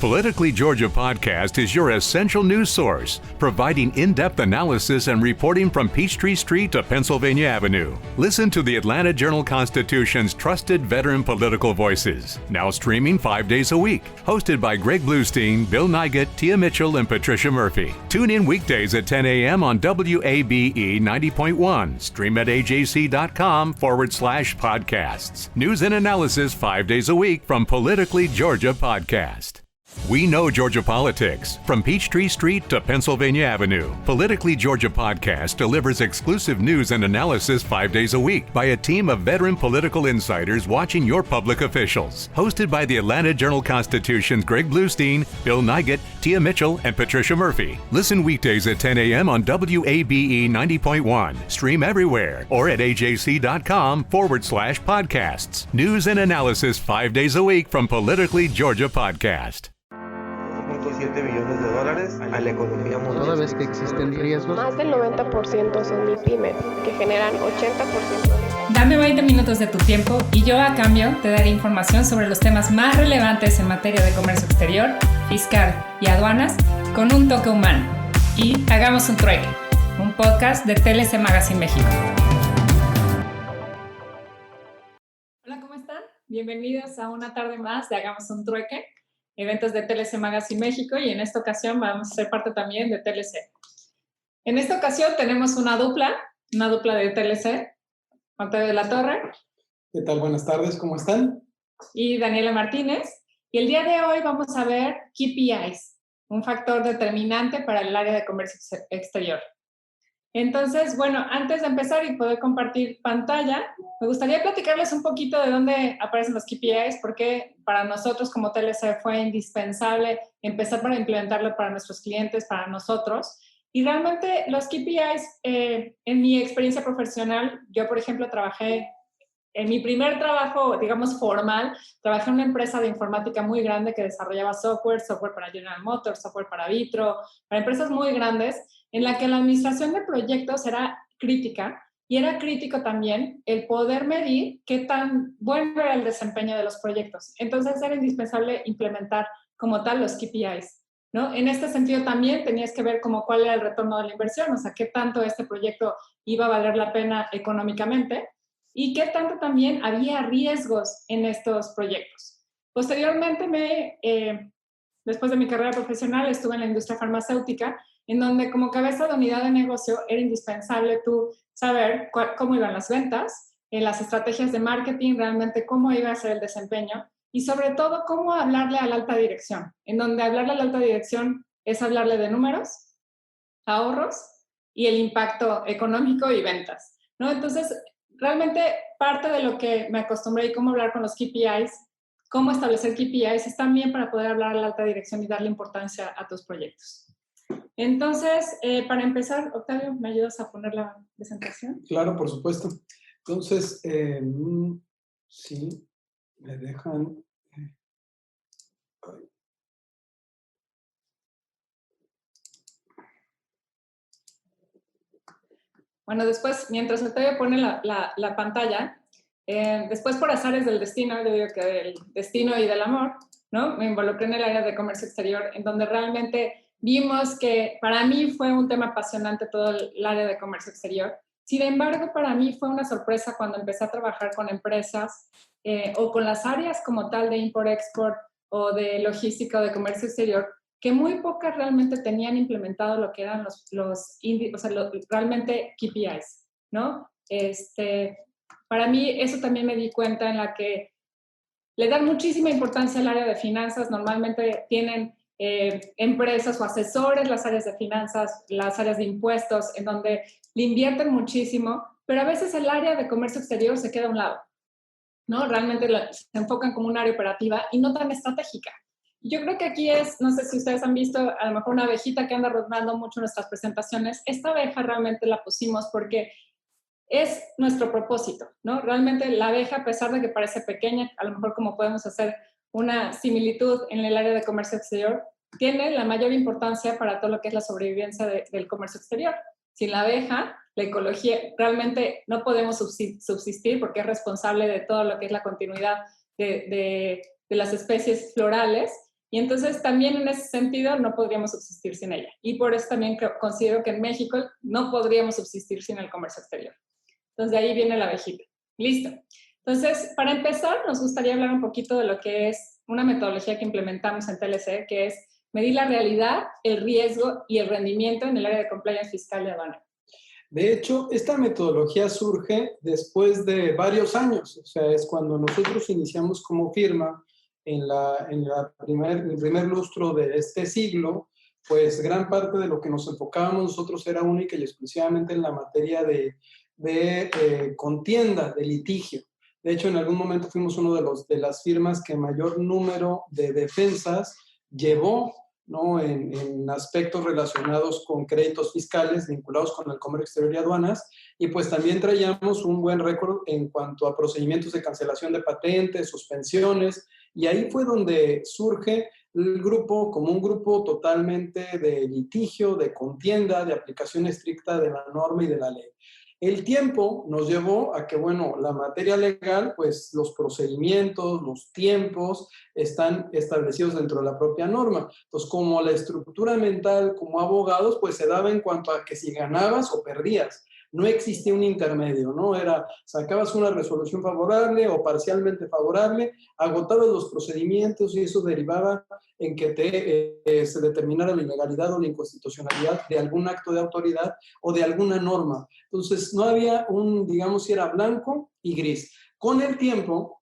Politically Georgia Podcast is your essential news source, providing in-depth analysis and reporting from Peachtree Street to Pennsylvania Avenue. Listen to the Atlanta Journal-Constitution's trusted veteran political voices, now streaming 5 days a week. Hosted by Greg Bluestein, Bill Nigut, Tia Mitchell, and Patricia Murphy. Tune in weekdays at 10 a.m. on WABE 90.1. Stream at ajc.com/podcasts. News and analysis 5 days a week from Politically Georgia Podcast. We know Georgia politics. From Peachtree Street to Pennsylvania Avenue, Politically Georgia Podcast delivers exclusive news and analysis 5 days a week by a team of veteran political insiders watching your public officials. Hosted by the Atlanta Journal-Constitution's Greg Bluestein, Bill Nigut, Tia Mitchell, and Patricia Murphy. Listen weekdays at 10 a.m. on WABE 90.1. Stream everywhere or at ajc.com/podcasts. News and analysis 5 days a week from Politically Georgia Podcast. $7 billones a la economía mundial. Toda vez que existen riesgos. Más del 90% son MIPYME, que generan 80%. Dame 20 minutos de tu tiempo y yo a cambio te daré información sobre los temas más relevantes en materia de comercio exterior, fiscal y aduanas con un toque humano. Y Hagamos un Trueque, un podcast de TLC Magazine México. Hola, ¿cómo están? Bienvenidos a una tarde más de Hagamos un Trueque, eventos de TLC Magazine México, y en esta ocasión vamos a ser parte también de TLC. En esta ocasión tenemos una dupla de TLC, Octavio de la Torre. ¿Qué tal? Buenas tardes, ¿cómo están? Y Daniela Martínez. Y el día de hoy vamos a ver KPIs, un factor determinante para el área de comercio exterior. Entonces, bueno, antes de empezar y poder compartir pantalla, me gustaría platicarles un poquito de dónde aparecen los KPIs, porque para nosotros como TLC fue indispensable empezar para implementarlo para nuestros clientes, para nosotros. Y realmente los KPIs, en mi experiencia profesional, yo por ejemplo trabajé en mi primer trabajo, digamos formal, trabajé en una empresa de informática muy grande que desarrollaba software para General Motors, software para Vitro, para empresas muy grandes, en la que la administración de proyectos era crítica, y era crítico también el poder medir qué tan bueno era el desempeño de los proyectos. Entonces era indispensable implementar como tal los KPIs, ¿no? En este sentido también tenías que ver como cuál era el retorno de la inversión, o sea, qué tanto este proyecto iba a valer la pena económicamente, y qué tanto también había riesgos en estos proyectos. Posteriormente, después de mi carrera profesional, estuve en la industria farmacéutica, en donde como cabeza de unidad de negocio era indispensable tú saber cómo iban las ventas, las estrategias de marketing, realmente cómo iba a ser el desempeño, y sobre todo cómo hablarle a la alta dirección, en donde hablarle a la alta dirección es hablarle de números, ahorros y el impacto económico y ventas, ¿no? Entonces, realmente parte de lo que me acostumbré y cómo hablar con los KPIs, cómo establecer KPIs, es también para poder hablar a la alta dirección y darle importancia a tus proyectos. Entonces, para empezar, Octavio, ¿me ayudas a poner la presentación? Claro, por supuesto. Entonces, sí, me dejan... Bueno, después, mientras Octavio pone la pantalla, después por azares del destino, yo digo que del destino y del amor, ¿no? Me involucré en el área de comercio exterior, en donde realmente vimos que para mí fue un tema apasionante todo el área de comercio exterior. Sin embargo, para mí fue una sorpresa cuando empecé a trabajar con empresas o con las áreas como tal de import-export o de logística o de comercio exterior, que muy pocas realmente tenían implementado lo que eran realmente KPIs, ¿no? Para mí eso también me di cuenta en la que le dan muchísima importancia al área de finanzas. Normalmente tienen empresas o asesores, las áreas de finanzas, las áreas de impuestos, en donde le invierten muchísimo, pero a veces el área de comercio exterior se queda a un lado, ¿no? Realmente se enfocan como un área operativa y no tan estratégica. Yo creo que aquí no sé si ustedes han visto a lo mejor una abejita que anda rondando mucho en nuestras presentaciones. Esta abeja realmente la pusimos porque es nuestro propósito, ¿no? Realmente la abeja, a pesar de que parece pequeña, a lo mejor como podemos hacer una similitud en el área de comercio exterior, tiene la mayor importancia para todo lo que es la sobrevivencia del comercio exterior. Sin la abeja, la ecología, realmente no podemos subsistir porque es responsable de todo lo que es la continuidad de las especies florales. Y entonces también en ese sentido no podríamos subsistir sin ella. Y por eso también considero que en México no podríamos subsistir sin el comercio exterior. Entonces de ahí viene la abejita. Listo. Entonces, para empezar, nos gustaría hablar un poquito de lo que es una metodología que implementamos en TLC, que es medir la realidad, el riesgo y el rendimiento en el área de compliance fiscal y aduanera. De hecho, esta metodología surge después de varios años. O sea, es cuando nosotros iniciamos como firma en el primer lustro de este siglo, pues gran parte de lo que nos enfocábamos nosotros era única y exclusivamente en la materia de contienda, de litigio. De hecho, en algún momento fuimos uno de las firmas que mayor número de defensas llevó, ¿no? en aspectos relacionados con créditos fiscales vinculados con el comercio exterior y aduanas, y pues también traíamos un buen récord en cuanto a procedimientos de cancelación de patentes, suspensiones, y ahí fue donde surge el grupo como un grupo totalmente de litigio, de contienda, de aplicación estricta de la norma y de la ley. El tiempo nos llevó a que, bueno, la materia legal, pues los procedimientos, los tiempos están establecidos dentro de la propia norma. Entonces, como la estructura mental como abogados, pues se daba en cuanto a que si ganabas o perdías. No existía un intermedio, ¿no? Era, sacabas una resolución favorable o parcialmente favorable, agotabas los procedimientos y eso derivaba en que se determinara la ilegalidad o la inconstitucionalidad de algún acto de autoridad o de alguna norma. Entonces, no había digamos, si era blanco y gris. Con el tiempo,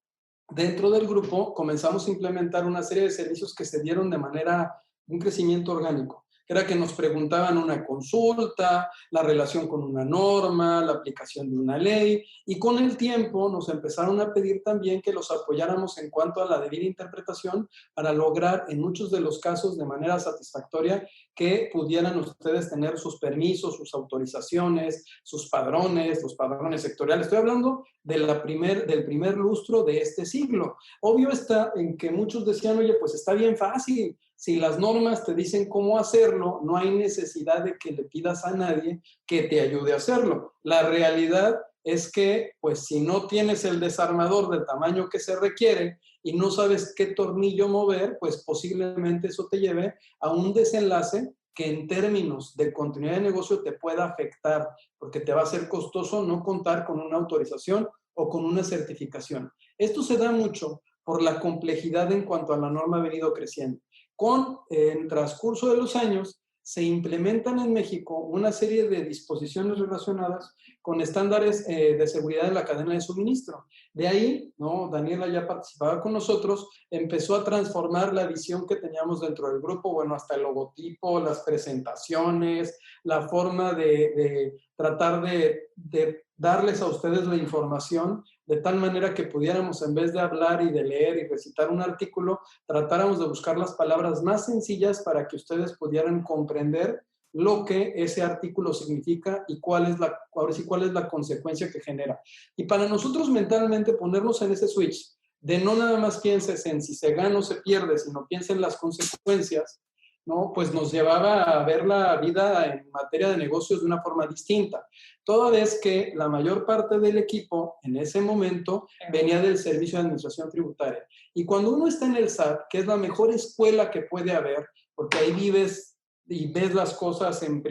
dentro del grupo, comenzamos a implementar una serie de servicios que se dieron de un crecimiento orgánico. Era que nos preguntaban una consulta, la relación con una norma, la aplicación de una ley, y con el tiempo nos empezaron a pedir también que los apoyáramos en cuanto a la debida interpretación para lograr en muchos de los casos de manera satisfactoria que pudieran ustedes tener sus permisos, sus autorizaciones, sus padrones, los padrones sectoriales. Estoy hablando del primer lustro de este siglo. Obvio está en que muchos decían, oye, pues está bien fácil. Si las normas te dicen cómo hacerlo, no hay necesidad de que le pidas a nadie que te ayude a hacerlo. La realidad es que, pues, si no tienes el desarmador del tamaño que se requiere y no sabes qué tornillo mover, pues posiblemente eso te lleve a un desenlace que en términos de continuidad de negocio te pueda afectar, porque te va a ser costoso no contar con una autorización o con una certificación. Esto se da mucho por la complejidad en cuanto a la norma ha venido creciendo. Con el transcurso de los años, se implementan en México una serie de disposiciones relacionadas con estándares de seguridad en la cadena de suministro. De ahí, ¿no? Daniela ya participaba con nosotros, empezó a transformar la visión que teníamos dentro del grupo, bueno, hasta el logotipo, las presentaciones, la forma de tratar de darles a ustedes la información de tal manera que pudiéramos, en vez de hablar y de leer y recitar un artículo, tratáramos de buscar las palabras más sencillas para que ustedes pudieran comprender lo que ese artículo significa y cuál es la consecuencia que genera. Y para nosotros mentalmente ponernos en ese switch de no nada más pienses en si se gana o se pierde, sino piensa en las consecuencias, ¿no? Pues nos llevaba a ver la vida en materia de negocios de una forma distinta. Toda vez que la mayor parte del equipo en ese momento venía del Servicio de Administración Tributaria. Y cuando uno está en el SAT, que es la mejor escuela que puede haber, porque ahí vives y ves las cosas en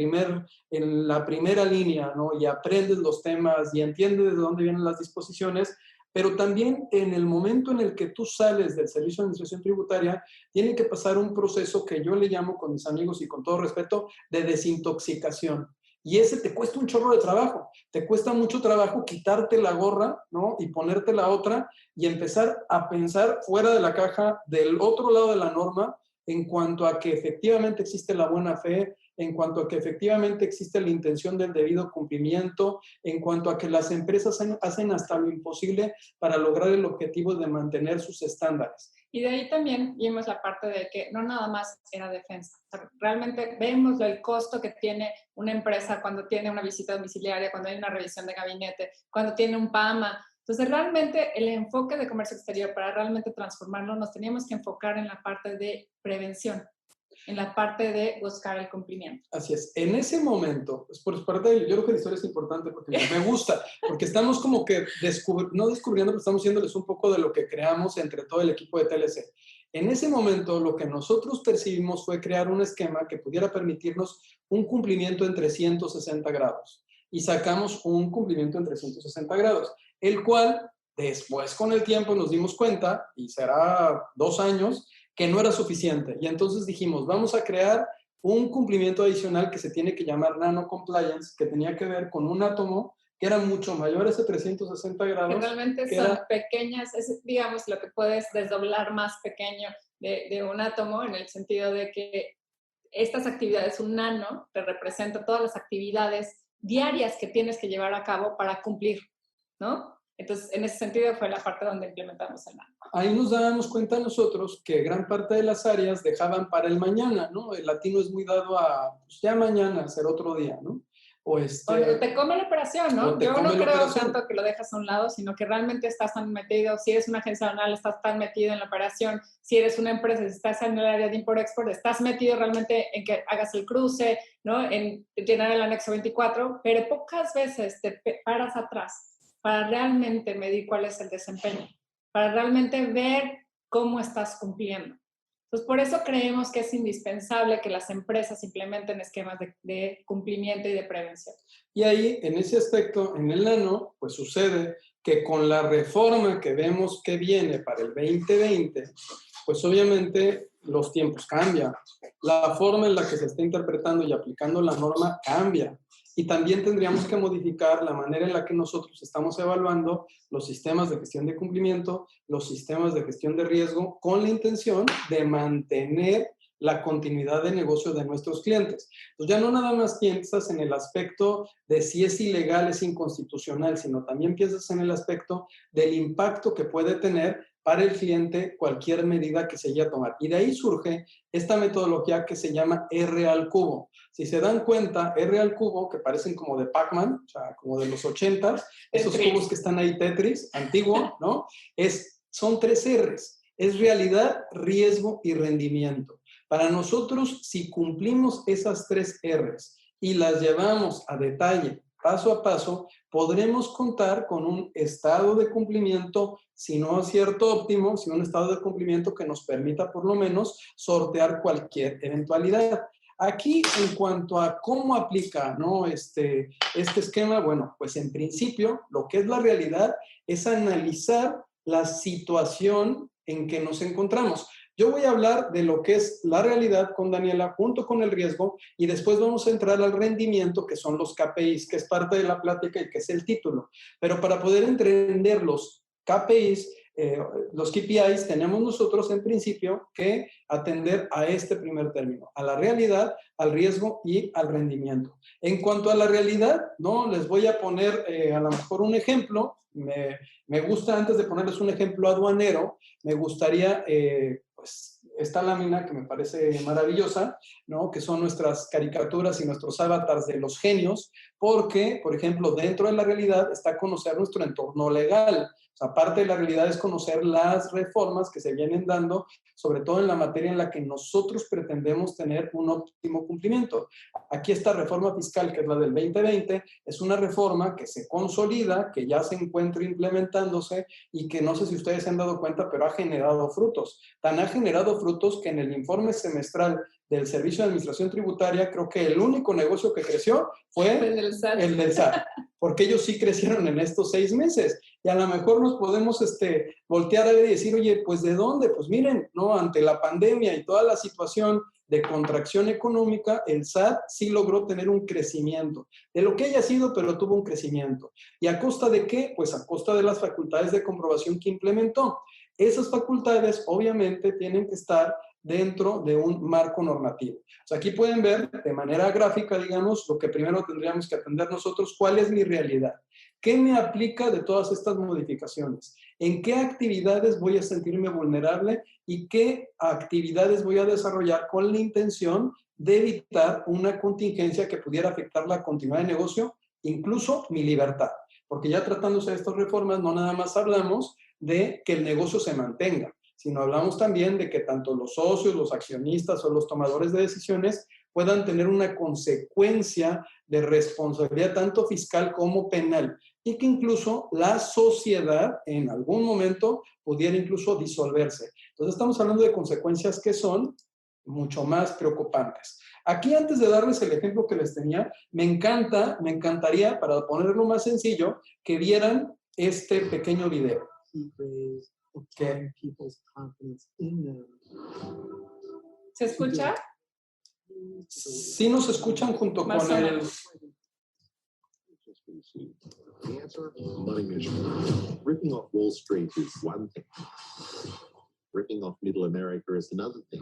la primera línea, ¿no? Y aprendes los temas y entiendes de dónde vienen las disposiciones, pero también en el momento en el que tú sales del Servicio de Administración Tributaria, tiene que pasar un proceso que yo le llamo, con mis amigos y con todo respeto, de desintoxicación. Y ese te cuesta un chorro de trabajo. Te cuesta mucho trabajo quitarte la gorra, ¿no? Y ponerte la otra y empezar a pensar fuera de la caja, del otro lado de la norma, en cuanto a que efectivamente existe la buena fe, en cuanto a que efectivamente existe la intención del debido cumplimiento, en cuanto a que las empresas hacen hasta lo imposible para lograr el objetivo de mantener sus estándares. Y de ahí también vimos la parte de que no nada más era defensa. O sea, realmente vemos el costo que tiene una empresa cuando tiene una visita domiciliaria, cuando hay una revisión de gabinete, cuando tiene un PAMA. Entonces, realmente el enfoque de comercio exterior para realmente transformarlo, nos teníamos que enfocar en la parte de prevención, en la parte de buscar el cumplimiento. Así es. En ese momento, pues por parte yo creo que la historia es importante porque me gusta, porque estamos como que no descubriendo, pero estamos haciéndoles un poco de lo que creamos entre todo el equipo de TLC. En ese momento, lo que nosotros percibimos fue crear un esquema que pudiera permitirnos un cumplimiento en 360 grados. Y sacamos un cumplimiento en 360 grados, el cual después con el tiempo nos dimos cuenta, y será 2 años, que no era suficiente. Y entonces dijimos, vamos a crear un cumplimiento adicional que se tiene que llamar Nano Compliance, que tenía que ver con un átomo que era mucho mayor a ese 360 grados. Que realmente son pequeñas, es, digamos, lo que puedes desdoblar más pequeño de un átomo, en el sentido de que estas actividades, un nano, te representa todas las actividades diarias que tienes que llevar a cabo para cumplir, ¿no? Entonces, en ese sentido fue la parte donde implementamos el nano. Ahí nos dábamos cuenta nosotros que gran parte de las áreas dejaban para el mañana, ¿no? El latino es muy dado a, pues ya mañana, hacer otro día, ¿no? O te come la operación, ¿no? Yo no creo tanto que lo dejas a un lado, sino que realmente estás tan metido, si eres una agencia aduanal, estás tan metido en la operación, si eres una empresa, si estás en el área de import-export, estás metido realmente en que hagas el cruce, ¿no? En llenar el anexo 24, pero pocas veces te paras atrás para realmente medir cuál es el desempeño, para realmente ver cómo estás cumpliendo. Entonces, por eso creemos que es indispensable que las empresas implementen esquemas de cumplimiento y de prevención. Y ahí, en ese aspecto, en el nano, pues sucede que con la reforma que vemos que viene para el 2020, pues obviamente los tiempos cambian. La forma en la que se está interpretando y aplicando la norma cambia. Y también tendríamos que modificar la manera en la que nosotros estamos evaluando los sistemas de gestión de cumplimiento, los sistemas de gestión de riesgo, con la intención de mantener la continuidad de negocio de nuestros clientes. Entonces ya no nada más piensas en el aspecto de si es ilegal, es inconstitucional, sino también piensas en el aspecto del impacto que puede tener para el cliente cualquier medida que se llegue a tomar. Y de ahí surge esta metodología que se llama R al cubo. Si se dan cuenta, R al cubo, que parecen como de Pac-Man, o sea, como de los 80s, esos cubos que están ahí, Tetris, antiguo, ¿no? Son 3 Rs. Es realidad, riesgo y rendimiento. Para nosotros, si cumplimos esas 3 Rs y las llevamos a detalle, paso a paso, podremos contar con un estado de cumplimiento, si no acierto óptimo, sino un estado de cumplimiento que nos permita por lo menos sortear cualquier eventualidad. Aquí, en cuanto a cómo aplica, ¿no? este esquema, bueno, pues en principio, lo que es la realidad es analizar la situación en que nos encontramos. Yo voy a hablar de lo que es la realidad con Daniela junto con el riesgo y después vamos a entrar al rendimiento, que son los KPIs, que es parte de la plática y que es el título. Pero para poder entender los KPIs, los KPIs, tenemos nosotros en principio que atender a este primer término, a la realidad, al riesgo y al rendimiento. En cuanto a la realidad, ¿no? Les voy a poner a lo mejor un ejemplo. Me gusta, antes de ponerles un ejemplo aduanero, me gustaría, pues, esta lámina que me parece maravillosa, ¿no? Que son nuestras caricaturas y nuestros avatars de los genios, porque, por ejemplo, dentro de la realidad está conocer nuestro entorno legal. O sea, parte de la realidad es conocer las reformas que se vienen dando, sobre todo en la materia en la que nosotros pretendemos tener un óptimo cumplimiento. Aquí esta reforma fiscal, que es la del 2020, es una reforma que se consolida, que ya se encuentra implementándose y que no sé si ustedes se han dado cuenta, pero ha generado frutos. Tan ha generado frutos que en el informe semestral del Servicio de Administración Tributaria, creo que el único negocio que creció fue el del SAT, porque ellos sí crecieron en estos 6 meses. Y a lo mejor nos podemos voltear a ver y decir, oye, pues ¿de dónde? Pues miren, ¿no? Ante la pandemia y toda la situación de contracción económica, el SAT sí logró tener un crecimiento, de lo que haya sido, pero tuvo un crecimiento. ¿Y a costa de qué? Pues a costa de las facultades de comprobación que implementó. Esas facultades obviamente tienen que estar dentro de un marco normativo. O sea, aquí pueden ver de manera gráfica, digamos, lo que primero tendríamos que atender nosotros, cuál es mi realidad. ¿Qué me aplica de todas estas modificaciones? ¿En qué actividades voy a sentirme vulnerable y qué actividades voy a desarrollar con la intención de evitar una contingencia que pudiera afectar la continuidad de negocio, incluso mi libertad? Porque ya tratándose de estas reformas, no nada más hablamos de que el negocio se mantenga, sino hablamos también de que tanto los socios, los accionistas o los tomadores de decisiones puedan tener una consecuencia de responsabilidad tanto fiscal como penal, y que incluso la sociedad en algún momento pudiera incluso disolverse. Entonces estamos hablando de consecuencias que son mucho más preocupantes. Aquí, antes de darles el ejemplo que les tenía, me encantaría, para ponerlo más sencillo, que vieran este pequeño video. ¿Qué? ¿Se escucha? Sí nos escuchan junto Más con o el... menos. The answer, money mission. Ripping off Wall Street is one thing. Ripping off Middle America is another thing.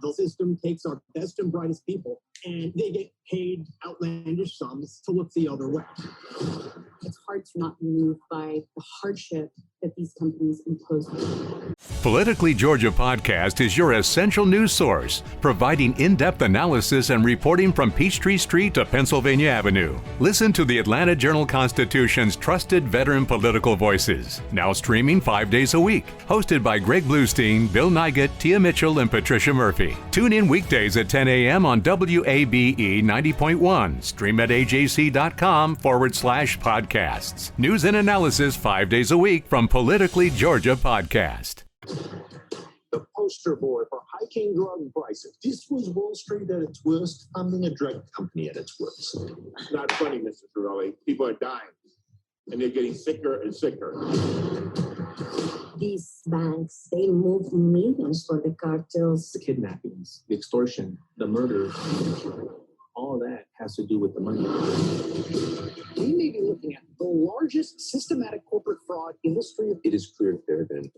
The system takes our best and brightest people, and they get paid outlandish sums to look the other way. It's hard to not be moved by the hardship that these companies impose. Politically Georgia Podcast is your essential news source, providing in-depth analysis and reporting from Peachtree Street to Pennsylvania Avenue. Listen to the Atlanta Journal-Constitution's trusted veteran political voices, now streaming 5 days a week. Hosted by Greg Bluestein, Bill Nygut, Tia Mitchell, and Patricia Murphy. Tune in weekdays at 10 a.m. on WABE 90.1. Stream at ajc.com/podcasts. News and analysis 5 days a week from Politically Georgia Podcast. The poster boy for hiking drug prices. This was Wall Street at its worst, funding a drug company at its worst. Not funny, Mr. Torelli. People are dying, and they're getting sicker and sicker. These banks, they move millions for the cartels. The kidnappings, the extortion, the murders, all of that has to do with the money. We may be looking at the largest systematic corporate fraud in history. It is clear there then.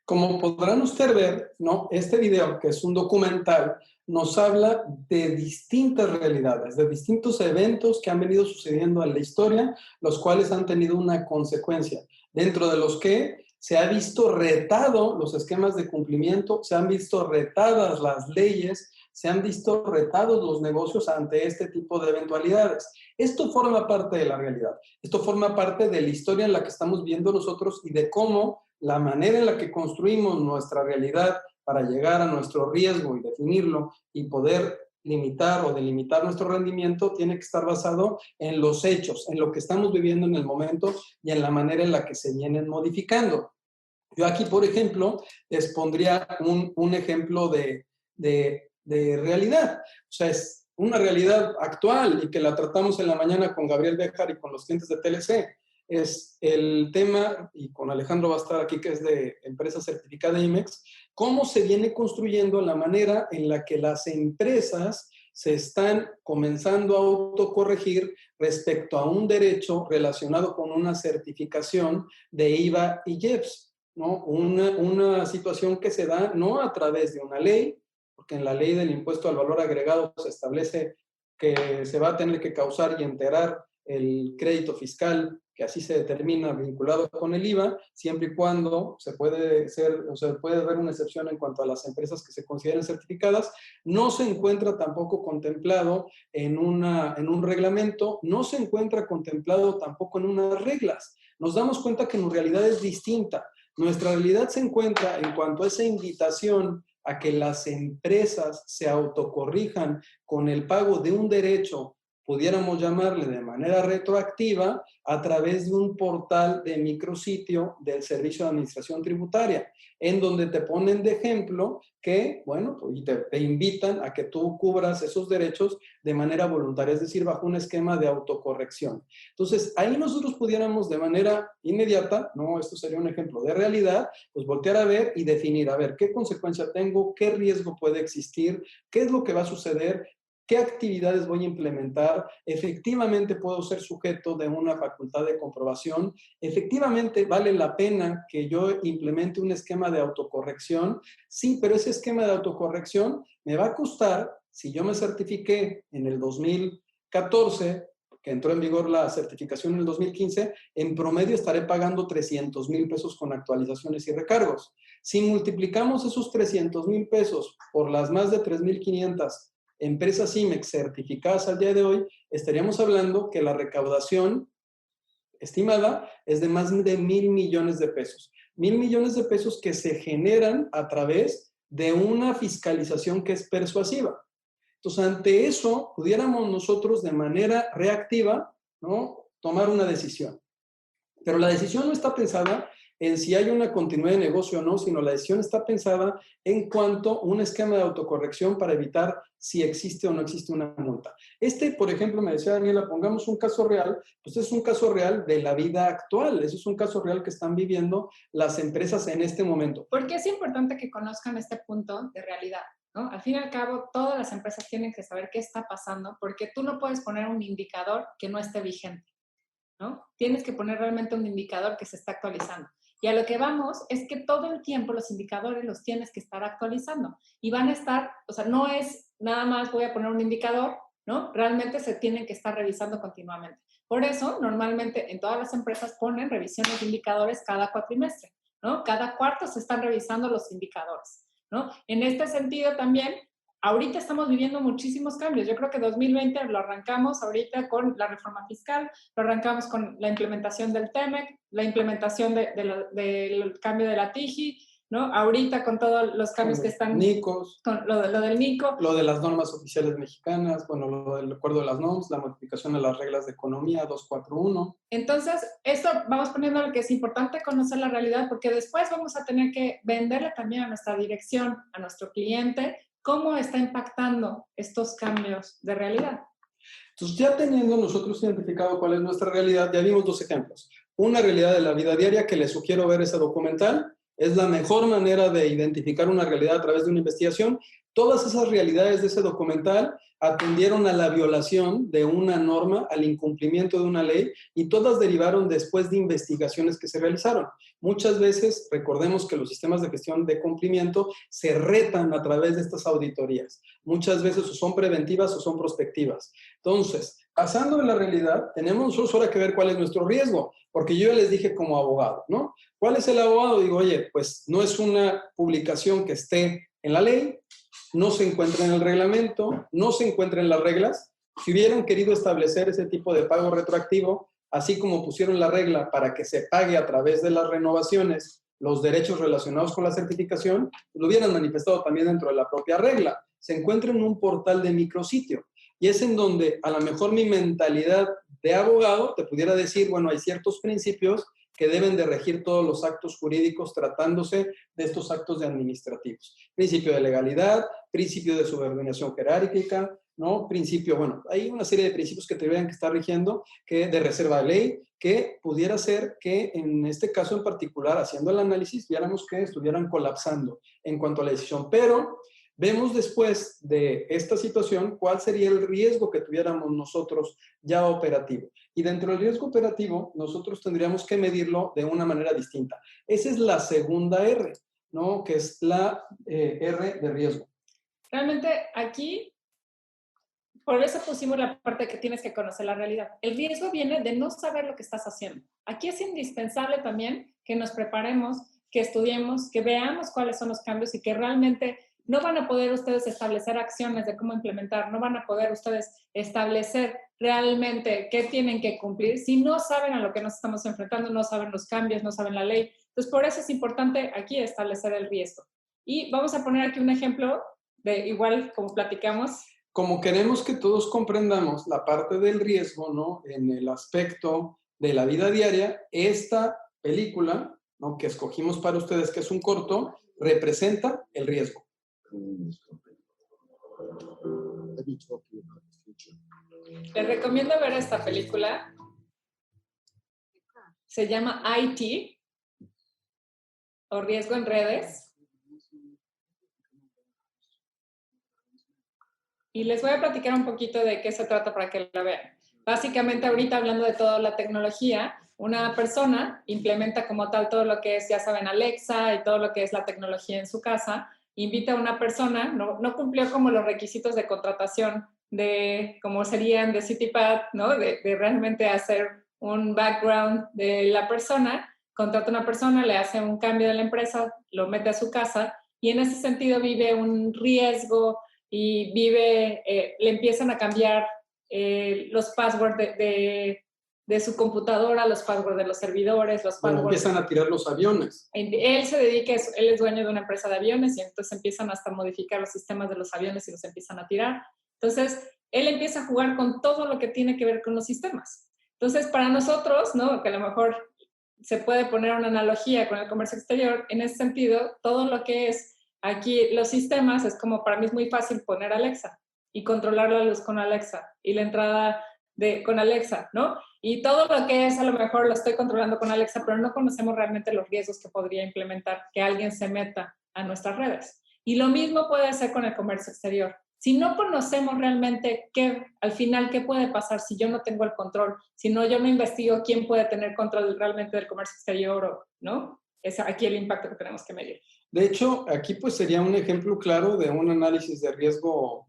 Como podrán ustedes ver, ¿no? Este video, que es un documental, nos habla de distintas realidades, de distintos eventos que han venido sucediendo en la historia, los cuales han tenido una consecuencia, dentro de los que se ha visto retado los esquemas de cumplimiento, se han visto retadas las leyes, se han visto retados los negocios ante este tipo de eventualidades. Esto forma parte de la realidad, esto forma parte de la historia en la que estamos viendo nosotros y de cómo la manera en la que construimos nuestra realidad para llegar a nuestro riesgo y definirlo y poder limitar o delimitar nuestro rendimiento tiene que estar basado en los hechos, en lo que estamos viviendo en el momento y en la manera en la que se vienen modificando. Yo aquí, por ejemplo, les pondría un ejemplo de realidad. O sea, es una realidad actual y que la tratamos en la mañana con Gabriel Béjar y con los clientes de TLC. Es el tema, y con Alejandro va a estar aquí, que es de empresa certificada IMEX, cómo se viene construyendo la manera en la que las empresas se están comenzando a autocorregir respecto a un derecho relacionado con una certificación de IVA y IEPS, ¿no? Una situación que se da no a través de una ley, porque en la ley del impuesto al valor agregado se establece que se va a tener que causar y enterar el crédito fiscal que así se determina vinculado con el IVA, siempre y cuando se puede ver una excepción en cuanto a las empresas que se consideren certificadas. No se encuentra tampoco contemplado en un reglamento, no se encuentra contemplado tampoco en unas reglas. Nos damos cuenta que nuestra realidad es distinta. Nuestra realidad se encuentra en cuanto a esa invitación a que las empresas se autocorrijan con el pago de un derecho, pudiéramos llamarle de manera retroactiva, a través de un portal de micrositio del Servicio de Administración Tributaria, en donde te ponen de ejemplo que, bueno, y te invitan a que tú cubras esos derechos de manera voluntaria, es decir, bajo un esquema de autocorrección. Entonces, ahí nosotros pudiéramos de manera inmediata, ¿no? Esto sería un ejemplo de realidad, pues voltear a ver y definir, a ver, ¿qué consecuencia tengo? ¿Qué riesgo puede existir? ¿Qué es lo que va a suceder? ¿Qué actividades voy a implementar? ¿Efectivamente puedo ser sujeto de una facultad de comprobación? ¿Efectivamente vale la pena que yo implemente un esquema de autocorrección? Sí, pero ese esquema de autocorrección me va a costar, si yo me certifiqué en el 2014, que entró en vigor la certificación en el 2015, en promedio estaré pagando 300,000 pesos con actualizaciones y recargos. Si multiplicamos esos 300,000 pesos por las más de 3,500 empresas IMEX certificadas al día de hoy, estaríamos hablando que la recaudación estimada es de más de 1,000 millones de pesos. 1,000 millones de pesos que se generan a través de una fiscalización que es persuasiva. Entonces, ante eso, pudiéramos nosotros de manera reactiva, ¿no?, tomar una decisión. Pero la decisión no está pensada en si hay una continuidad de negocio o no, sino la decisión está pensada en cuanto a un esquema de autocorrección para evitar si existe o no existe una multa. Por ejemplo, me decía Daniela, pongamos un caso real, pues es un caso real de la vida actual, eso es un caso real que están viviendo las empresas en este momento. Porque es importante que conozcan este punto de realidad, ¿no? Al fin y al cabo, todas las empresas tienen que saber qué está pasando, porque tú no puedes poner un indicador que no esté vigente, ¿no? Tienes que poner realmente un indicador que se está actualizando. Y a lo que vamos es que todo el tiempo los indicadores los tienes que estar actualizando. Y van a estar, o sea, no es nada más voy a poner un indicador, ¿no? Realmente se tienen que estar revisando continuamente. Por eso, normalmente en todas las empresas ponen revisiones de indicadores cada cuatrimestre, ¿no? Cada cuarto se están revisando los indicadores, ¿no? En este sentido también, ahorita estamos viviendo muchísimos cambios. Yo creo que 2020 lo arrancamos ahorita con la reforma fiscal, lo arrancamos con la implementación del TEMEC, la implementación del cambio de la TIJI, ¿no? Ahorita con todos los cambios que están... NICOs. Con lo del NICO. Lo de las normas oficiales mexicanas, bueno, lo del acuerdo de las NOMS, la modificación de las reglas de economía 241. Entonces, esto vamos poniendo lo que es importante conocer la realidad, porque después vamos a tener que venderle también a nuestra dirección, a nuestro cliente, cómo está impactando estos cambios de realidad. Entonces, ya teniendo nosotros identificado cuál es nuestra realidad, ya vimos dos ejemplos. Una realidad de la vida diaria, que les sugiero ver ese documental. Es la mejor manera de identificar una realidad a través de una investigación. Todas esas realidades de ese documental atendieron a la violación de una norma, al incumplimiento de una ley, y todas derivaron después de investigaciones que se realizaron. Muchas veces, recordemos que los sistemas de gestión de cumplimiento se retan a través de estas auditorías. Muchas veces o son preventivas o son prospectivas. Entonces, basando en la realidad, tenemos nosotros ahora que ver cuál es nuestro riesgo, porque yo ya les dije como abogado, ¿no? ¿Cuál es el abogado? Digo, oye, pues no es una publicación que esté en la ley, no se encuentra en el reglamento, no se encuentra en las reglas. Si hubieran querido establecer ese tipo de pago retroactivo, así como pusieron la regla para que se pague a través de las renovaciones los derechos relacionados con la certificación, lo hubieran manifestado también dentro de la propia regla. Se encuentra en un portal de micrositio. Y es en donde a lo mejor mi mentalidad de abogado te pudiera decir, bueno, hay ciertos principios que deben de regir todos los actos jurídicos tratándose de estos actos de administrativos. Principio de legalidad, principio de subordinación jerárquica, ¿no? Principio, bueno, hay una serie de principios que tendrían que estar rigiendo, que de reserva de ley, que pudiera ser que en este caso en particular, haciendo el análisis, viéramos que estuvieran colapsando en cuanto a la decisión. Pero vemos después de esta situación cuál sería el riesgo que tuviéramos nosotros ya operativo. Y dentro del riesgo operativo, nosotros tendríamos que medirlo de una manera distinta. Esa es la segunda R, ¿no? Que es la R de riesgo. Realmente aquí, por eso pusimos la parte que tienes que conocer la realidad. El riesgo viene de no saber lo que estás haciendo. Aquí es indispensable también que nos preparemos, que estudiemos, que veamos cuáles son los cambios y que realmente no van a poder ustedes establecer acciones de cómo implementar, no van a poder ustedes establecer realmente qué tienen que cumplir si no saben a lo que nos estamos enfrentando, no saben los cambios, no saben la ley. Entonces, por eso es importante aquí establecer el riesgo. Y vamos a poner aquí un ejemplo de igual como platicamos. Como queremos que todos comprendamos la parte del riesgo, ¿no? En el aspecto de la vida diaria, esta película, ¿no?, que escogimos para ustedes, que es un corto, representa el riesgo. Les recomiendo ver esta película. Se llama IT, o Riesgo en Redes. Y les voy a platicar un poquito de qué se trata para que la vean. Básicamente, ahorita hablando de toda la tecnología, una persona implementa como tal todo lo que es, ya saben, Alexa y todo lo que es la tecnología en su casa. Invita a una persona, no cumplió como los requisitos de contratación de, como serían de CityPad, ¿no? De realmente hacer un background de la persona, contrata a una persona, le hace un cambio de la empresa, lo mete a su casa y en ese sentido vive un riesgo y le empiezan a cambiar los passwords de de su computadora, los passwords de los servidores, los Bueno, passwords. empiezan a tirar los aviones. Él se dedica, él es dueño de una empresa de aviones y entonces empiezan hasta a modificar los sistemas de los aviones y los empiezan a tirar. Entonces, él empieza a jugar con todo lo que tiene que ver con los sistemas. Entonces, para nosotros, ¿no? Que a lo mejor se puede poner una analogía con el comercio exterior, en ese sentido, todo lo que es aquí los sistemas, es como para mí es muy fácil poner Alexa y controlar la luz con Alexa y la entrada con Alexa, ¿no? Y todo lo que es, a lo mejor lo estoy controlando con Alexa, pero no conocemos realmente los riesgos que podría implementar que alguien se meta a nuestras redes. Y lo mismo puede ser con el comercio exterior. Si no conocemos realmente al final qué puede pasar si yo no tengo el control, si no yo no investigo quién puede tener control realmente del comercio exterior, ¿no? Es aquí el impacto que tenemos que medir. De hecho, aquí pues sería un ejemplo claro de un análisis de riesgo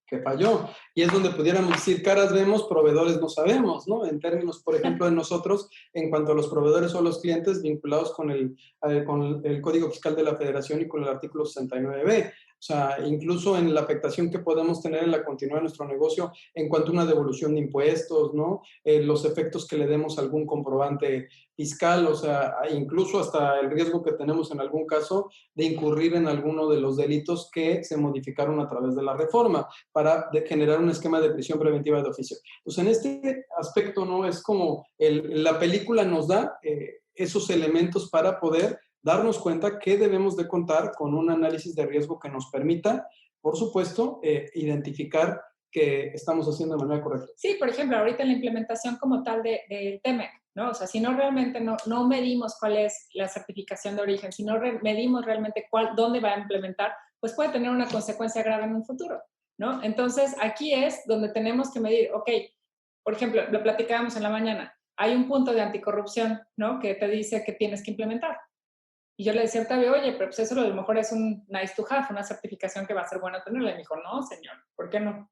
que falló. Y es donde pudiéramos decir, caras vemos, proveedores no sabemos, ¿no? En términos, por ejemplo, de nosotros, en cuanto a los proveedores o los clientes vinculados con el Código Fiscal de la Federación y con el artículo 69B. O sea, incluso en la afectación que podemos tener en la continuidad de nuestro negocio en cuanto a una devolución de impuestos, ¿no? Los efectos que le demos a algún comprobante fiscal, o sea, incluso hasta el riesgo que tenemos en algún caso de incurrir en alguno de los delitos que se modificaron a través de la reforma para generar un esquema de prisión preventiva de oficio. Pues en este aspecto, ¿no? Es como la película nos da esos elementos para poder darnos cuenta que debemos de contar con un análisis de riesgo que nos permita, por supuesto, identificar que estamos haciendo de manera correcta. Sí, por ejemplo, ahorita la implementación como tal del TEMEC, ¿no? O sea, si no realmente no medimos cuál es la certificación de origen, si no medimos realmente dónde va a implementar, pues puede tener una consecuencia grave en un futuro, ¿no? Entonces, aquí es donde tenemos que medir, ok, por ejemplo, lo platicábamos en la mañana, hay un punto de anticorrupción, ¿no? Que te dice que tienes que implementar. Y yo le decía a Octavio, oye, pero pues eso a lo mejor es un nice to have, una certificación que va a ser buena tenerla. Y me dijo, no, señor, ¿por qué no?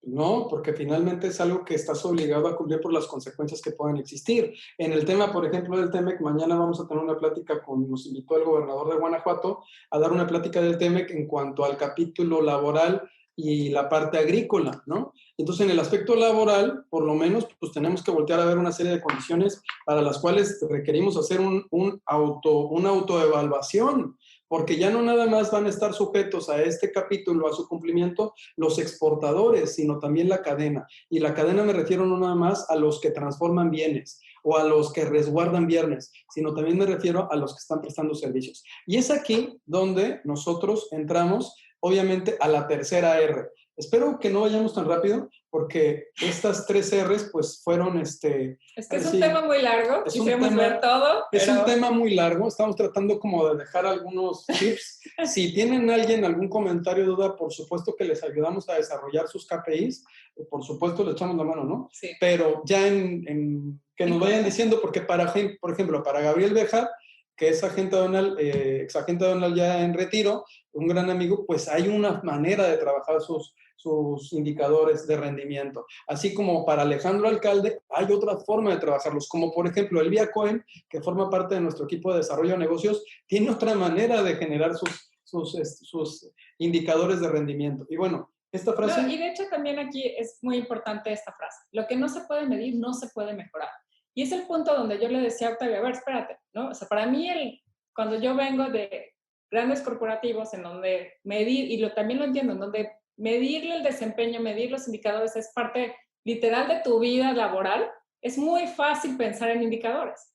No, porque finalmente es algo que estás obligado a cumplir por las consecuencias que puedan existir. En el tema, por ejemplo, del TEMEC, mañana vamos a tener una plática nos invitó el gobernador de Guanajuato a dar una plática del TEMEC en cuanto al capítulo laboral y la parte agrícola, ¿no? Entonces, en el aspecto laboral, por lo menos, pues tenemos que voltear a ver una serie de condiciones para las cuales requerimos hacer una autoevaluación, porque ya no nada más van a estar sujetos a este capítulo, a su cumplimiento, los exportadores, sino también la cadena. Y la cadena me refiero no nada más a los que transforman bienes o a los que resguardan bienes, sino también me refiero a los que están prestando servicios. Y es aquí donde nosotros entramos, obviamente, a la tercera R. Espero que no vayamos tan rápido, porque estas 3 R's, pues, fueron, Es que es un tema muy largo, quisiéramos ver todo. Es un tema muy largo, estamos tratando como de dejar algunos tips. Si tienen algún comentario, duda, por supuesto que les ayudamos a desarrollar sus KPIs, por supuesto le echamos la mano, ¿no? Sí. Pero ya que nos vayan diciendo, porque por ejemplo, para Gabriel Bejar, que es agente aduanal, exagente aduanal ya en retiro, un gran amigo, pues hay una manera de trabajar sus indicadores de rendimiento. Así como para Alejandro Alcalde, hay otra forma de trabajarlos, como por ejemplo Elvia Cohen, que forma parte de nuestro equipo de desarrollo de negocios, tiene otra manera de generar sus indicadores de rendimiento. Y bueno, esta frase... No, y de hecho también aquí es muy importante esta frase. Lo que no se puede medir, no se puede mejorar. Y es el punto donde yo le decía a Octavio, a ver, espérate, ¿no? O sea, para mí, cuando yo vengo de grandes corporativos en donde medir, y también lo entiendo, en donde medirle el desempeño, medir los indicadores es parte literal de tu vida laboral, es muy fácil pensar en indicadores.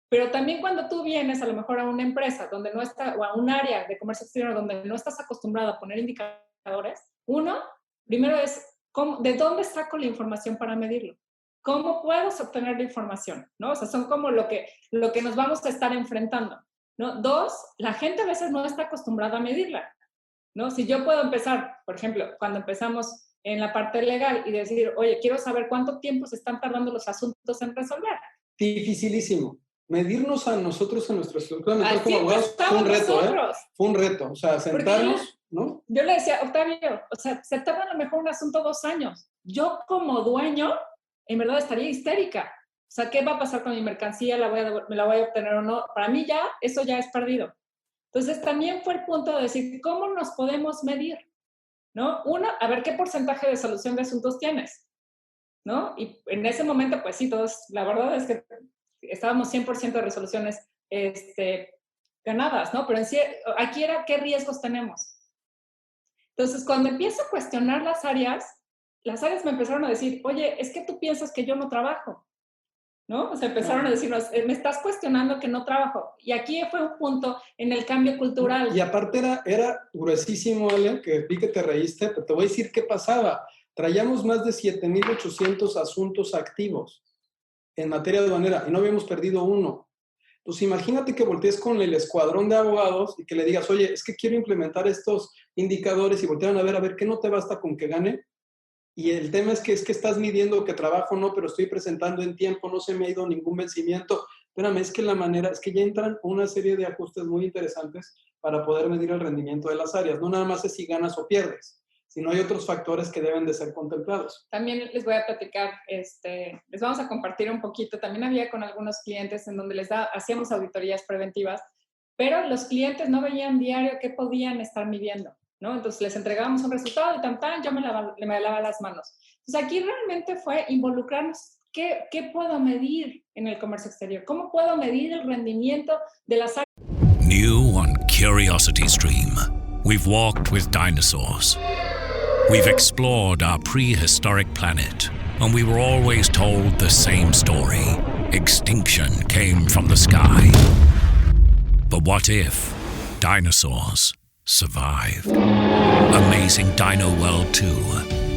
Pero también cuando tú vienes a lo mejor a una empresa donde no está, o a un área de comercio exterior donde no estás acostumbrado a poner indicadores, primero es, ¿de dónde saco la información para medirlo? ¿Cómo puedes obtener la información? ¿No? O sea, son como lo que nos vamos a estar enfrentando, ¿no? 2, la gente a veces no está acostumbrada a medirla, ¿no? Si yo puedo empezar, por ejemplo, cuando empezamos en la parte legal y decir, oye, quiero saber cuánto tiempo se están tardando los asuntos en resolver. Dificilísimo. Medirnos a nosotros en nuestra estructura mental como abogados fue un reto, Fue un reto. O sea, sentarnos, ¿no? Yo le decía, Octavio, o sea, se tarda a lo mejor un asunto 2 años. Yo como dueño, en verdad estaría histérica. O sea, ¿qué va a pasar con mi mercancía? ¿Me la voy a obtener o no? Para mí ya, eso ya es perdido. Entonces, también fue el punto de decir, ¿cómo nos podemos medir? ¿No? 1, a ver qué porcentaje de solución de asuntos tienes. ¿no? Y en ese momento, pues sí, todos, la verdad es que estábamos 100% de resoluciones ganadas, ¿no? Pero en sí, aquí era, ¿qué riesgos tenemos? Entonces, cuando empiezo a cuestionar las áreas me empezaron a decir, oye, es que tú piensas que yo no trabajo, ¿no? O sea, empezaron a decirnos, me estás cuestionando que no trabajo. Y aquí fue un punto en el cambio cultural. Y aparte era gruesísimo, Ale, que vi que te reíste, pero te voy a decir qué pasaba. Traíamos más de 7,800 asuntos activos en materia aduanera y no habíamos perdido uno. Entonces, imagínate que voltees con el escuadrón de abogados y que le digas, oye, es que quiero implementar estos indicadores y voltearon a ver, ¿qué no te basta con que gane? Y el tema es que estás midiendo que trabajo no, pero estoy presentando en tiempo, no se me ha ido ningún vencimiento. Espérame, es que ya entran una serie de ajustes muy interesantes para poder medir el rendimiento de las áreas. No nada más es si ganas o pierdes, sino hay otros factores que deben de ser contemplados. También les voy a platicar, les vamos a compartir un poquito. También había con algunos clientes en donde hacíamos auditorías preventivas, pero los clientes no veían diario qué podían estar midiendo, ¿no? Entonces les entregábamos un resultado y yo me lavaba las manos. Entonces aquí realmente fue involucrarnos. ¿Qué puedo medir en el comercio exterior? ¿Cómo puedo medir el rendimiento de las áreas? New on CuriosityStream, we've walked with dinosaurs. We've explored our prehistoric planet, and we were always told the same story. Extinction came from the sky. But what if dinosaurs survived? Amazing Dino World 2.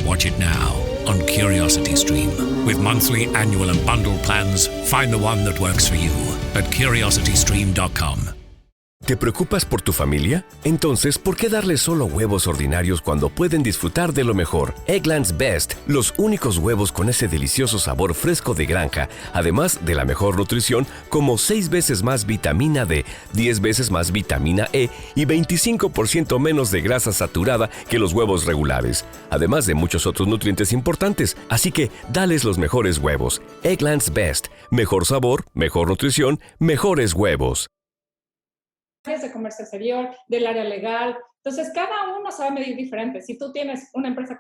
Watch it now on CuriosityStream. With monthly, annual, and bundle plans, find the one that works for you at curiositystream.com. ¿Te preocupas por tu familia? Entonces, ¿por qué darles solo huevos ordinarios cuando pueden disfrutar de lo mejor? Eggland's Best, los únicos huevos con ese delicioso sabor fresco de granja, además de la mejor nutrición, como 6 veces más vitamina D, 10 veces más vitamina E y 25% menos de grasa saturada que los huevos regulares, además de muchos otros nutrientes importantes. Así que, dales los mejores huevos. Eggland's Best, mejor sabor, mejor nutrición, mejores huevos. De comercio exterior, del área legal. Entonces, cada uno se va a medir diferente. Si tú tienes una empresa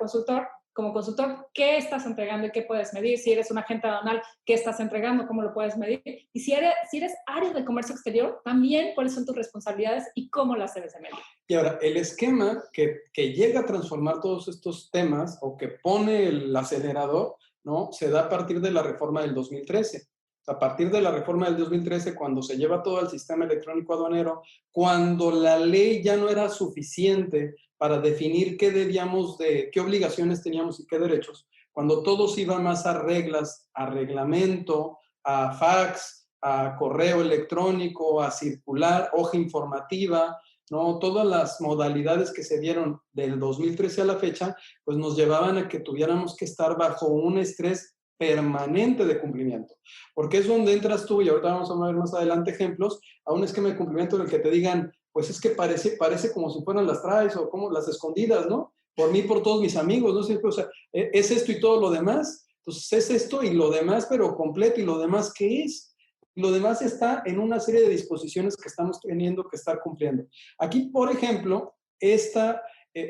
como consultor, ¿qué estás entregando y qué puedes medir? Si eres un agente aduanal, ¿qué estás entregando? ¿Cómo lo puedes medir? Y si eres área de comercio exterior, también cuáles son tus responsabilidades y cómo las debes de medir. Y ahora, el esquema que llega a transformar todos estos temas o que pone el acelerador, ¿no? Se da a partir de la reforma del 2013. A partir de la reforma del 2013, cuando se lleva todo al sistema electrónico aduanero, cuando la ley ya no era suficiente para definir qué obligaciones teníamos y qué derechos, cuando todo se iba más a reglas, a reglamento, a fax, a correo electrónico, a circular, hoja informativa, ¿no? Todas las modalidades que se dieron del 2013 a la fecha, pues nos llevaban a que tuviéramos que estar bajo un estrés permanente de cumplimiento, porque es donde entras tú, y ahorita vamos a ver más adelante ejemplos, a un esquema de cumplimiento en el que te digan, pues es que parece como si fueran las traes o como las escondidas, ¿no? Por mí, por todos mis amigos, ¿no? O sea, es esto y todo lo demás, entonces es esto y lo demás, pero completo, y lo demás, ¿qué es? Lo demás está en una serie de disposiciones que estamos teniendo que estar cumpliendo. Aquí, por ejemplo,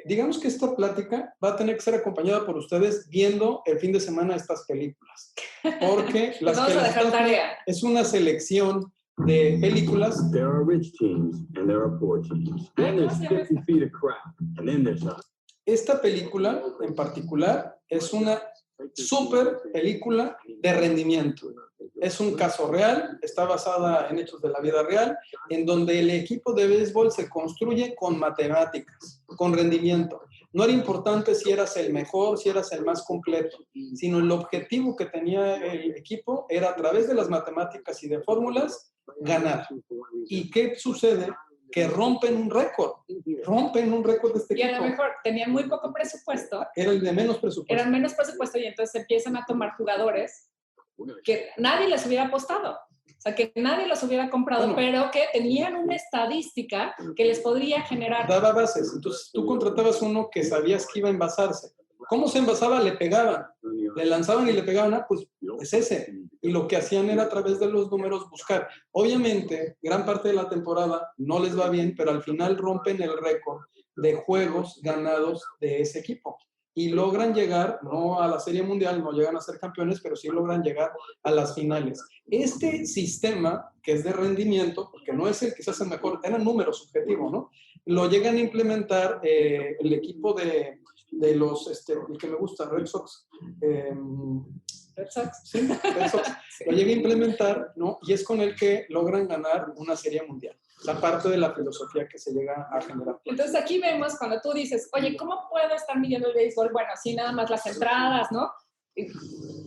digamos que esta plática va a tener que ser acompañada por ustedes viendo el fin de semana estas películas. Porque es una selección de películas. There are rich teams and there are poor teams. Then there's 50 feet of crap. And then there's us. Esta película en particular es una súper película de rendimiento. Es un caso real, está basada en hechos de la vida real, en donde el equipo de béisbol se construye con matemáticas, con rendimiento. No era importante si eras el mejor, si eras el más completo, sino el objetivo que tenía el equipo era a través de las matemáticas y de fórmulas ganar. ¿Y qué sucede? Que rompen un récord de este equipo. Y a lo mejor tenían muy poco presupuesto. Era el de menos presupuesto. Eran menos presupuesto y entonces empiezan a tomar jugadores que nadie les hubiera apostado. O sea, que nadie los hubiera comprado, pero que tenían una estadística que les podría generar. Daba bases. Entonces tú contratabas uno que sabías que iba a envasarse. ¿Cómo se envasaba? Le pegaban. Le lanzaban y le pegaban, pues es ese. Y lo que hacían era a través de los números buscar. Obviamente, gran parte de la temporada no les va bien, pero al final rompen el récord de juegos ganados de ese equipo. y logran llegar, no a la Serie Mundial, no llegan a ser campeones, pero sí logran llegar a las finales. Este sistema, que es de rendimiento, porque no es el que se hace mejor, eran números subjetivos, ¿no? Lo llegan a implementar el equipo de los, el que me gusta, Red Sox. Red Sox. Sí, Red Sox. Lo llega a implementar, ¿no? Y es con el que logran ganar una Serie Mundial. La parte de la filosofía que se llega a generar. Entonces aquí vemos cuando tú dices, oye, ¿cómo puedo estar midiendo el béisbol? Bueno, así nada más las entradas, ¿no? Y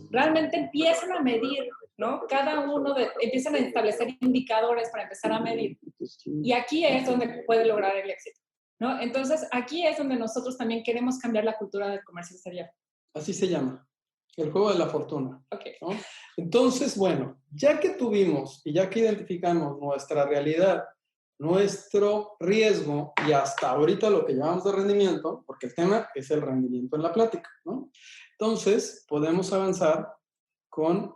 realmente empiezan a medir, ¿no? Cada uno empiezan a establecer indicadores para empezar a medir. Y aquí es donde puede lograr el éxito, ¿no? Entonces aquí es donde nosotros también queremos cambiar la cultura del comercio exterior. Así se llama. El juego de la fortuna. Okay. ¿No? Entonces, bueno, ya que tuvimos y ya que identificamos nuestra realidad, nuestro riesgo y hasta ahorita lo que llamamos de rendimiento, porque el tema es el rendimiento en la plática, ¿no? Entonces, podemos avanzar con...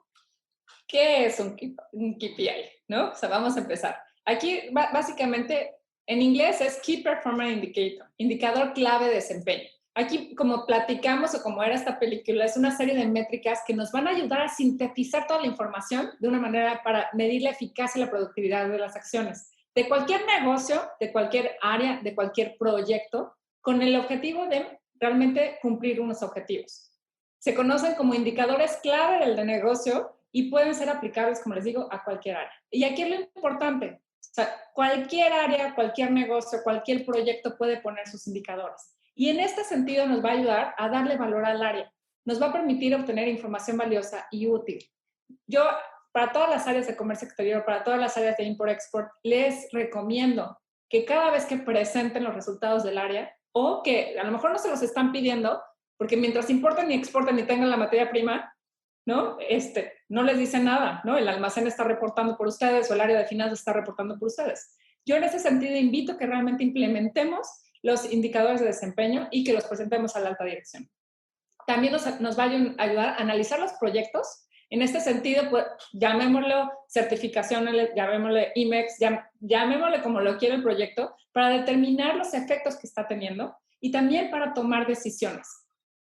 ¿Qué es un KPI? ¿No? O sea, vamos a empezar. Aquí, básicamente, en inglés es Key Performance Indicator, indicador clave de desempeño. Aquí, como platicamos o como era esta película, es una serie de métricas que nos van a ayudar a sintetizar toda la información de una manera para medir la eficacia y la productividad de las acciones de cualquier negocio, de cualquier área, de cualquier proyecto, con el objetivo de realmente cumplir unos objetivos. Se conocen como indicadores clave del negocio y pueden ser aplicables, como les digo, a cualquier área. Y aquí es lo importante, o sea, cualquier área, cualquier negocio, cualquier proyecto puede poner sus indicadores. Y en este sentido nos va a ayudar a darle valor al área. Nos va a permitir obtener información valiosa y útil. Yo, para todas las áreas de comercio exterior, para todas las áreas de import-export, les recomiendo que cada vez que presenten los resultados del área, o que a lo mejor no se los están pidiendo, porque mientras importen y exporten y tengan la materia prima, ¿no? No les dice nada, ¿no? El almacén está reportando por ustedes o el área de finanzas está reportando por ustedes. Yo en ese sentido invito a que realmente implementemos los indicadores de desempeño y que los presentemos a la alta dirección. También nos va a ayudar a analizar los proyectos. En este sentido, pues, llamémoslo certificaciones, llamémosle IMEX, llamémosle como lo quiere el proyecto, para determinar los efectos que está teniendo y también para tomar decisiones.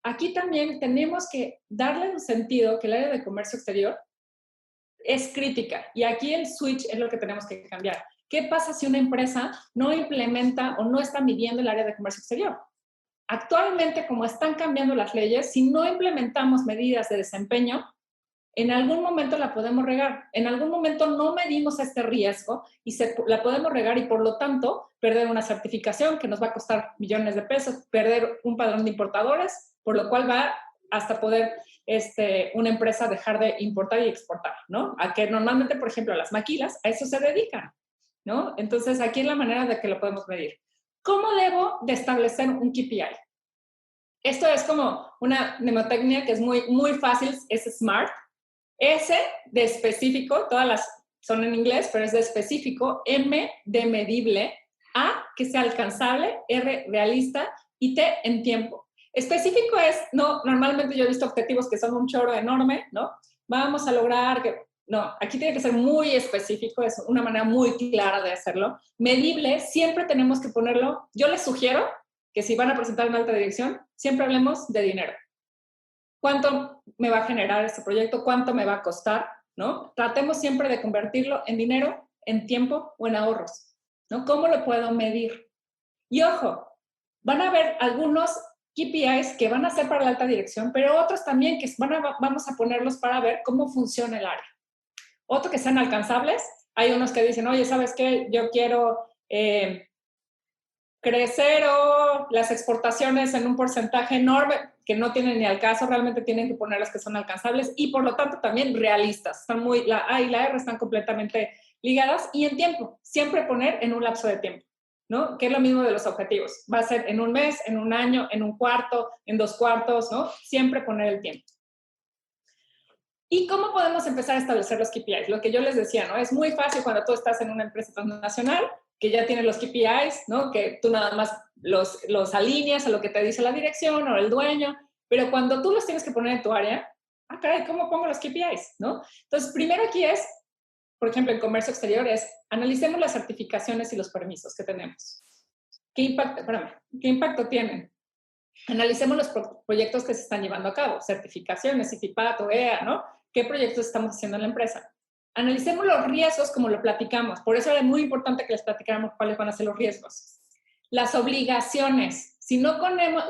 Aquí también tenemos que darle un sentido que el área de comercio exterior es crítica y aquí el switch es lo que tenemos que cambiar. ¿Qué pasa si una empresa no implementa o no está midiendo el área de comercio exterior? Actualmente, como están cambiando las leyes, si no implementamos medidas de desempeño, en algún momento la podemos regar. En algún momento no medimos este riesgo y la podemos regar y por lo tanto perder una certificación que nos va a costar millones de pesos, perder un padrón de importadores, por lo cual va hasta poder una empresa dejar de importar y exportar, ¿no? A que normalmente, por ejemplo, las maquilas a eso se dedican, ¿no? Entonces, aquí es la manera de que lo podemos medir. ¿Cómo debo de establecer un KPI? Esto es como una mnemotecnia que es muy, muy fácil, es SMART. S de específico, todas las son en inglés, pero es de específico, M de medible, A que sea alcanzable, R realista y T en tiempo. Específico es, no, normalmente yo he visto objetivos que son un chorro enorme, ¿no? Vamos a lograr que, no, aquí tiene que ser muy específico, es una manera muy clara de hacerlo. Medible, siempre tenemos que ponerlo, yo les sugiero que si van a presentar en alta dirección, siempre hablemos de dinero. ¿Cuánto me va a generar este proyecto? ¿Cuánto me va a costar? ¿No? Tratemos siempre de convertirlo en dinero, en tiempo o en ahorros, ¿no? ¿Cómo lo puedo medir? Y ojo, van a haber algunos KPIs que van a ser para la alta dirección, pero otros también que vamos a ponerlos para ver cómo funciona el área. Otro que sean alcanzables. Hay unos que dicen, oye, ¿sabes qué? Yo quiero crecer las exportaciones en un porcentaje enorme, que no tienen ni al caso, realmente tienen que poner las que son alcanzables y por lo tanto también realistas. Están la A y la R están completamente ligadas y en tiempo, siempre poner en un lapso de tiempo, ¿no? Que es lo mismo de los objetivos. Va a ser en un mes, en un año, en un cuarto, en 2 cuartos, ¿no? Siempre poner el tiempo. ¿Y cómo podemos empezar a establecer los KPIs? Lo que yo les decía, ¿no? Es muy fácil cuando tú estás en una empresa transnacional, que ya tiene los KPIs, ¿no? Que tú nada más los alineas a lo que te dice la dirección o el dueño, pero cuando tú los tienes que poner en tu área, caray, ¿cómo pongo los KPIs, no? Entonces, primero aquí es, por ejemplo, en comercio exterior es, analicemos las certificaciones y los permisos que tenemos. ¿Qué impacto tienen? Analicemos los proyectos que se están llevando a cabo, certificaciones, CIFIPAT, OEA, ¿no? ¿Qué proyectos estamos haciendo en la empresa? Analicemos los riesgos como lo platicamos. Por eso era muy importante que les platicáramos cuáles van a ser los riesgos. Las obligaciones. Si no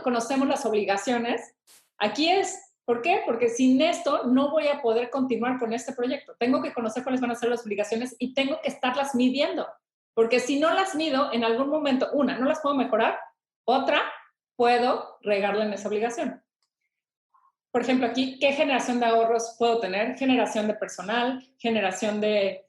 conocemos las obligaciones, aquí es, ¿por qué? Porque sin esto no voy a poder continuar con este proyecto. Tengo que conocer cuáles van a ser las obligaciones y tengo que estarlas midiendo. Porque si no las mido, en algún momento, una, no las puedo mejorar, otra, puedo regarla en esa obligación. Por ejemplo, aquí, ¿qué generación de ahorros puedo tener? Generación de personal, generación de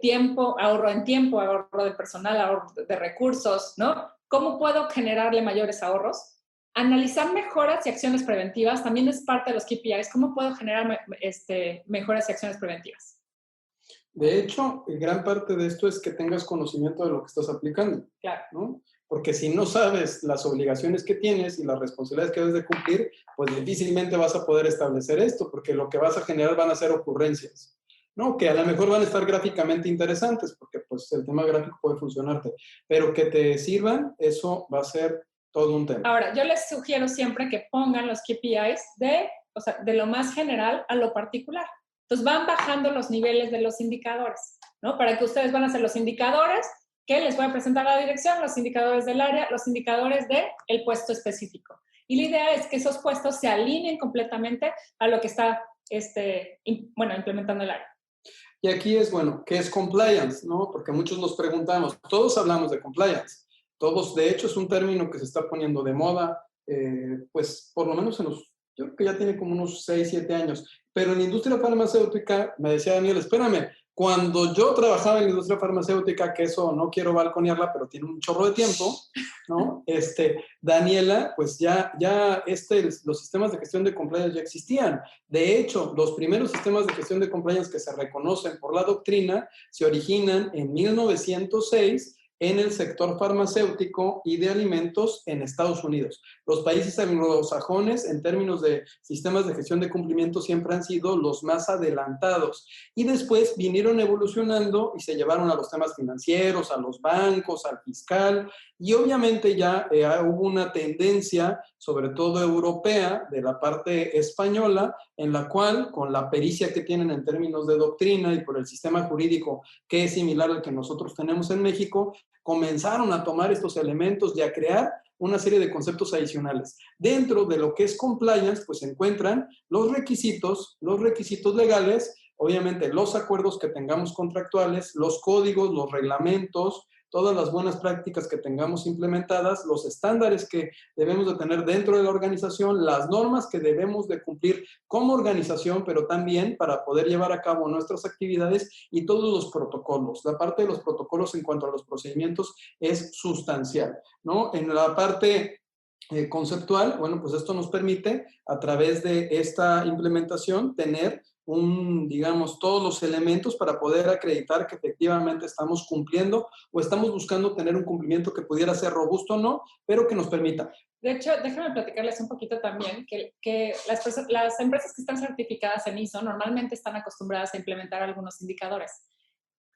tiempo, ahorro en tiempo, ahorro de personal, ahorro de recursos, ¿no? ¿Cómo puedo generarle mayores ahorros? Analizar mejoras y acciones preventivas también es parte de los KPIs. ¿Cómo puedo generar mejoras y acciones preventivas? De hecho, gran parte de esto es que tengas conocimiento de lo que estás aplicando. Claro. ¿No? Porque si no sabes las obligaciones que tienes y las responsabilidades que debes de cumplir, pues difícilmente vas a poder establecer esto, porque lo que vas a generar van a ser ocurrencias, ¿no? Que a lo mejor van a estar gráficamente interesantes, porque pues el tema gráfico puede funcionarte, pero que te sirvan, eso va a ser todo un tema. Ahora, yo les sugiero siempre que pongan los KPIs de lo más general a lo particular. Entonces van bajando los niveles de los indicadores, ¿no? Para que ustedes van a hacer los indicadores que les voy a presentar a la dirección, los indicadores del área, los indicadores del puesto específico. Y la idea es que esos puestos se alineen completamente a lo que está implementando el área. Y aquí es, bueno, ¿qué es compliance? ¿No? Porque muchos nos preguntamos, todos hablamos de compliance. Todos, de hecho, es un término que se está poniendo de moda, pues por lo menos yo creo que ya tiene como unos 6, 7 años. Pero en la industria farmacéutica, me decía Daniel, espérame, cuando yo trabajaba en la industria farmacéutica, que eso no quiero balconearla, pero tiene un chorro de tiempo, ¿no? Daniela, pues ya los sistemas de gestión de compliance ya existían. De hecho, los primeros sistemas de gestión de compliance que se reconocen por la doctrina se originan en 1906 en el sector farmacéutico y de alimentos en Estados Unidos. Los países anglosajones, en términos de sistemas de gestión de cumplimiento, siempre han sido los más adelantados. Y después vinieron evolucionando y se llevaron a los temas financieros, a los bancos, al fiscal. Y obviamente ya hubo una tendencia, sobre todo europea, de la parte española, en la cual, con la pericia que tienen en términos de doctrina y por el sistema jurídico que es similar al que nosotros tenemos en México, comenzaron a tomar estos elementos y a crear una serie de conceptos adicionales. Dentro de lo que es compliance, pues se encuentran los requisitos legales, obviamente los acuerdos que tengamos contractuales, los códigos, los reglamentos, todas las buenas prácticas que tengamos implementadas, los estándares que debemos de tener dentro de la organización, las normas que debemos de cumplir como organización, pero también para poder llevar a cabo nuestras actividades y todos los protocolos. La parte de los protocolos en cuanto a los procedimientos es sustancial, ¿no? En la parte conceptual, bueno, pues esto nos permite, a través de esta implementación, tener todos los elementos para poder acreditar que efectivamente estamos cumpliendo o estamos buscando tener un cumplimiento que pudiera ser robusto o no, pero que nos permita. De hecho, déjame platicarles un poquito también que las empresas que están certificadas en ISO normalmente están acostumbradas a implementar algunos indicadores.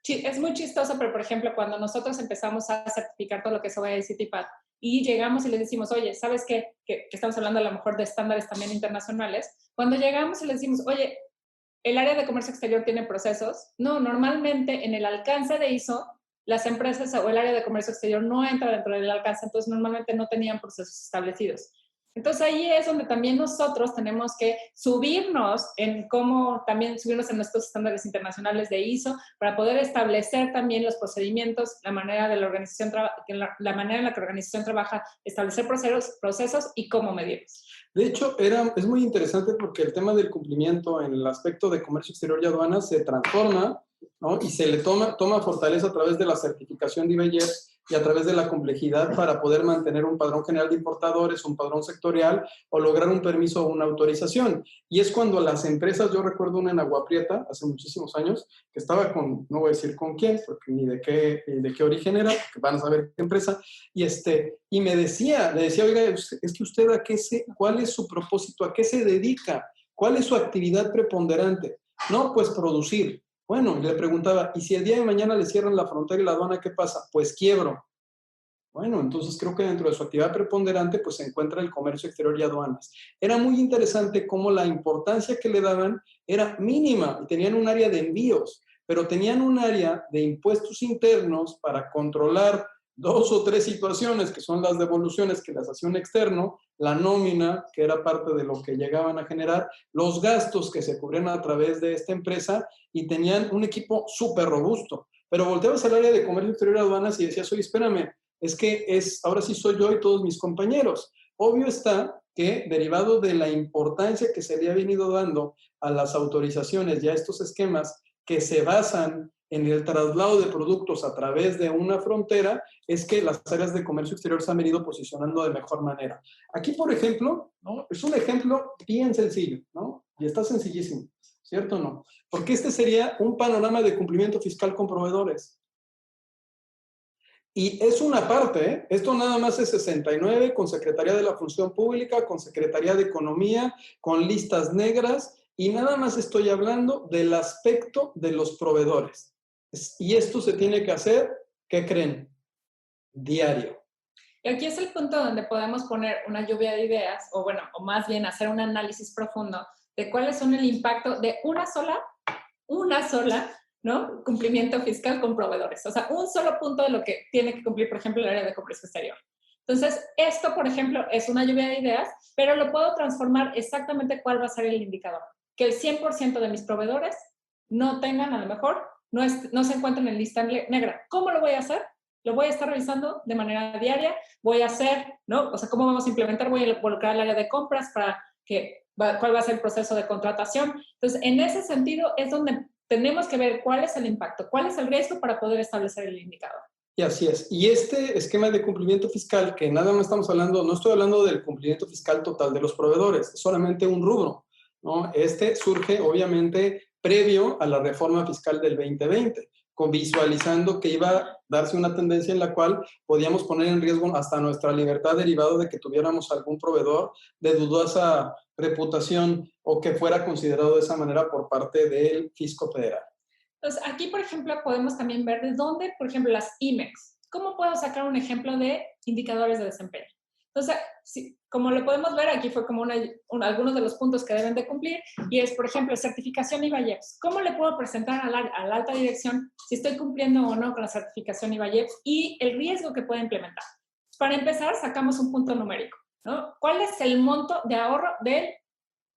Es muy chistoso, pero por ejemplo, cuando nosotros empezamos a certificar todo lo que es OEA y CIFIPAT y llegamos y les decimos, oye, ¿sabes qué? Que estamos hablando a lo mejor de estándares también internacionales. Cuando llegamos y les decimos, oye, ¿el área de comercio exterior tiene procesos? No, normalmente en el alcance de ISO, las empresas o el área de comercio exterior no entra dentro del alcance, entonces normalmente no tenían procesos establecidos. Entonces ahí es donde también nosotros tenemos que subirnos en nuestros estándares internacionales de ISO para poder establecer también los procedimientos, la manera en la que la organización trabaja, establecer procesos y cómo medirlos. De hecho, es muy interesante porque el tema del cumplimiento en el aspecto de comercio exterior y aduanas se transforma, ¿no? Y se le toma fortaleza a través de la certificación de IBEX y a través de la complejidad para poder mantener un padrón general de importadores, un padrón sectorial o lograr un permiso o una autorización. Y es cuando las empresas, yo recuerdo una en Agua Prieta, hace muchísimos años, que estaba no voy a decir con quién, porque ni de qué origen era, porque van a saber qué empresa, y me decía, oiga, es que usted ¿cuál es su propósito? ¿A qué se dedica? ¿Cuál es su actividad preponderante? No, pues producir. Bueno, le preguntaba, ¿y si el día de mañana le cierran la frontera y la aduana, qué pasa? Pues quiebro. Bueno, entonces creo que dentro de su actividad preponderante pues se encuentra el comercio exterior y aduanas. Era muy interesante cómo la importancia que le daban era mínima y tenían un área de envíos, pero tenían un área de impuestos internos para controlar 2 o 3 situaciones, que son las devoluciones que las hacía un externo, la nómina, que era parte de lo que llegaban a generar, los gastos que se cubrían a través de esta empresa, y tenían un equipo súper robusto. Pero volteabas al área de comercio exterior y aduanas y decías, oye, espérame, ahora sí soy yo y todos mis compañeros. Obvio está que, derivado de la importancia que se le ha venido dando a las autorizaciones y a estos esquemas que se basan en el traslado de productos a través de una frontera, es que las áreas de comercio exterior se han venido posicionando de mejor manera. Aquí, por ejemplo, ¿no? Es un ejemplo bien sencillo, ¿no? Y está sencillísimo, ¿cierto o no? Porque este sería un panorama de cumplimiento fiscal con proveedores. Y es una parte, ¿eh? Esto nada más es 69, con Secretaría de la Función Pública, con Secretaría de Economía, con listas negras, y nada más estoy hablando del aspecto de los proveedores. Y esto se tiene que hacer, ¿qué creen? Diario. Y aquí es el punto donde podemos poner una lluvia de ideas, o más bien hacer un análisis profundo de cuáles son el impacto de una sola, ¿no? Cumplimiento fiscal con proveedores. O sea, un solo punto de lo que tiene que cumplir, por ejemplo, el área de comercio exterior. Entonces, esto, por ejemplo, es una lluvia de ideas, pero lo puedo transformar exactamente cuál va a ser el indicador. Que el 100% de mis proveedores no tengan, a lo mejor, no se encuentren en lista negra. ¿Cómo lo voy a hacer? Lo voy a estar revisando de manera diaria. Voy a hacer, ¿no? O sea, ¿cómo vamos a implementar? Voy a involucrar el área de compras para cuál va a ser el proceso de contratación. Entonces, en ese sentido es donde tenemos que ver cuál es el impacto, cuál es el riesgo para poder establecer el indicador. Y así es. Y este esquema de cumplimiento fiscal, que nada más estamos hablando, no estoy hablando del cumplimiento fiscal total de los proveedores, es solamente un rubro, ¿no? Este surge, obviamente, previo a la reforma fiscal del 2020, visualizando que iba a darse una tendencia en la cual podíamos poner en riesgo hasta nuestra libertad derivado de que tuviéramos algún proveedor de dudosa reputación o que fuera considerado de esa manera por parte del fisco federal. Entonces, aquí, por ejemplo, podemos también ver de dónde, por ejemplo, las IMEX. ¿Cómo puedo sacar un ejemplo de indicadores de desempeño? Entonces, como lo podemos ver, aquí fue como algunos de los puntos que deben de cumplir, y es, por ejemplo, certificación IVA-IEPS. ¿Cómo le puedo presentar a la alta dirección si estoy cumpliendo o no con la certificación IVA-IEPS y el riesgo que puede implementar? Para empezar, sacamos un punto numérico, ¿no? ¿Cuál es el monto de ahorro del,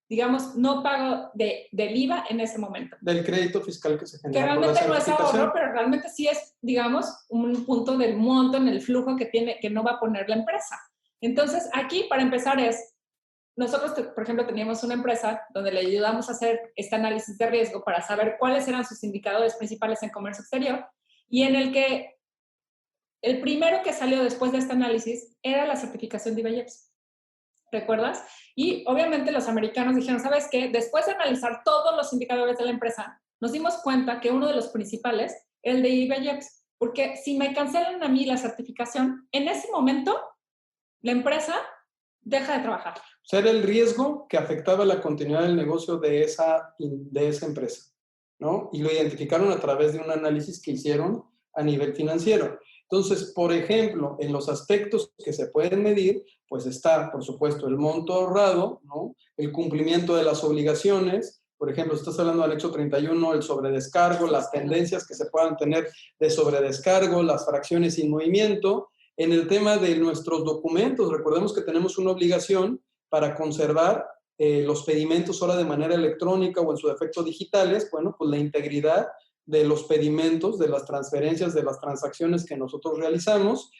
digamos, no pago del IVA en ese momento? Del crédito fiscal que se genera. Que realmente no es ahorro, pero realmente sí es, digamos, un punto del monto en el flujo que no va a poner la empresa. Entonces, aquí, para empezar, nosotros, por ejemplo, teníamos una empresa donde le ayudamos a hacer este análisis de riesgo para saber cuáles eran sus indicadores principales en comercio exterior, y en el que el primero que salió después de este análisis era la certificación de IVA-IEPS. ¿Recuerdas? Y obviamente los americanos dijeron, ¿sabes qué? Después de analizar todos los indicadores de la empresa, nos dimos cuenta que uno de los principales era el de IVA-IEPS, porque si me cancelan a mí la certificación, en ese momento la empresa deja de trabajar. O sea, era el riesgo que afectaba la continuidad del negocio de esa empresa, ¿no? Y lo identificaron a través de un análisis que hicieron a nivel financiero. Entonces, por ejemplo, en los aspectos que se pueden medir, pues está, por supuesto, el monto ahorrado, ¿no? El cumplimiento de las obligaciones. Por ejemplo, si estás hablando del anexo 31, el sobredescargo, las tendencias que se puedan tener de sobredescargo, las fracciones sin movimiento. En el tema de nuestros documentos, recordemos que tenemos una obligación para conservar los pedimentos ahora de manera electrónica o en su defecto digitales. Bueno, pues la integridad de los pedimentos, de las transferencias, de las transacciones que nosotros realizamos.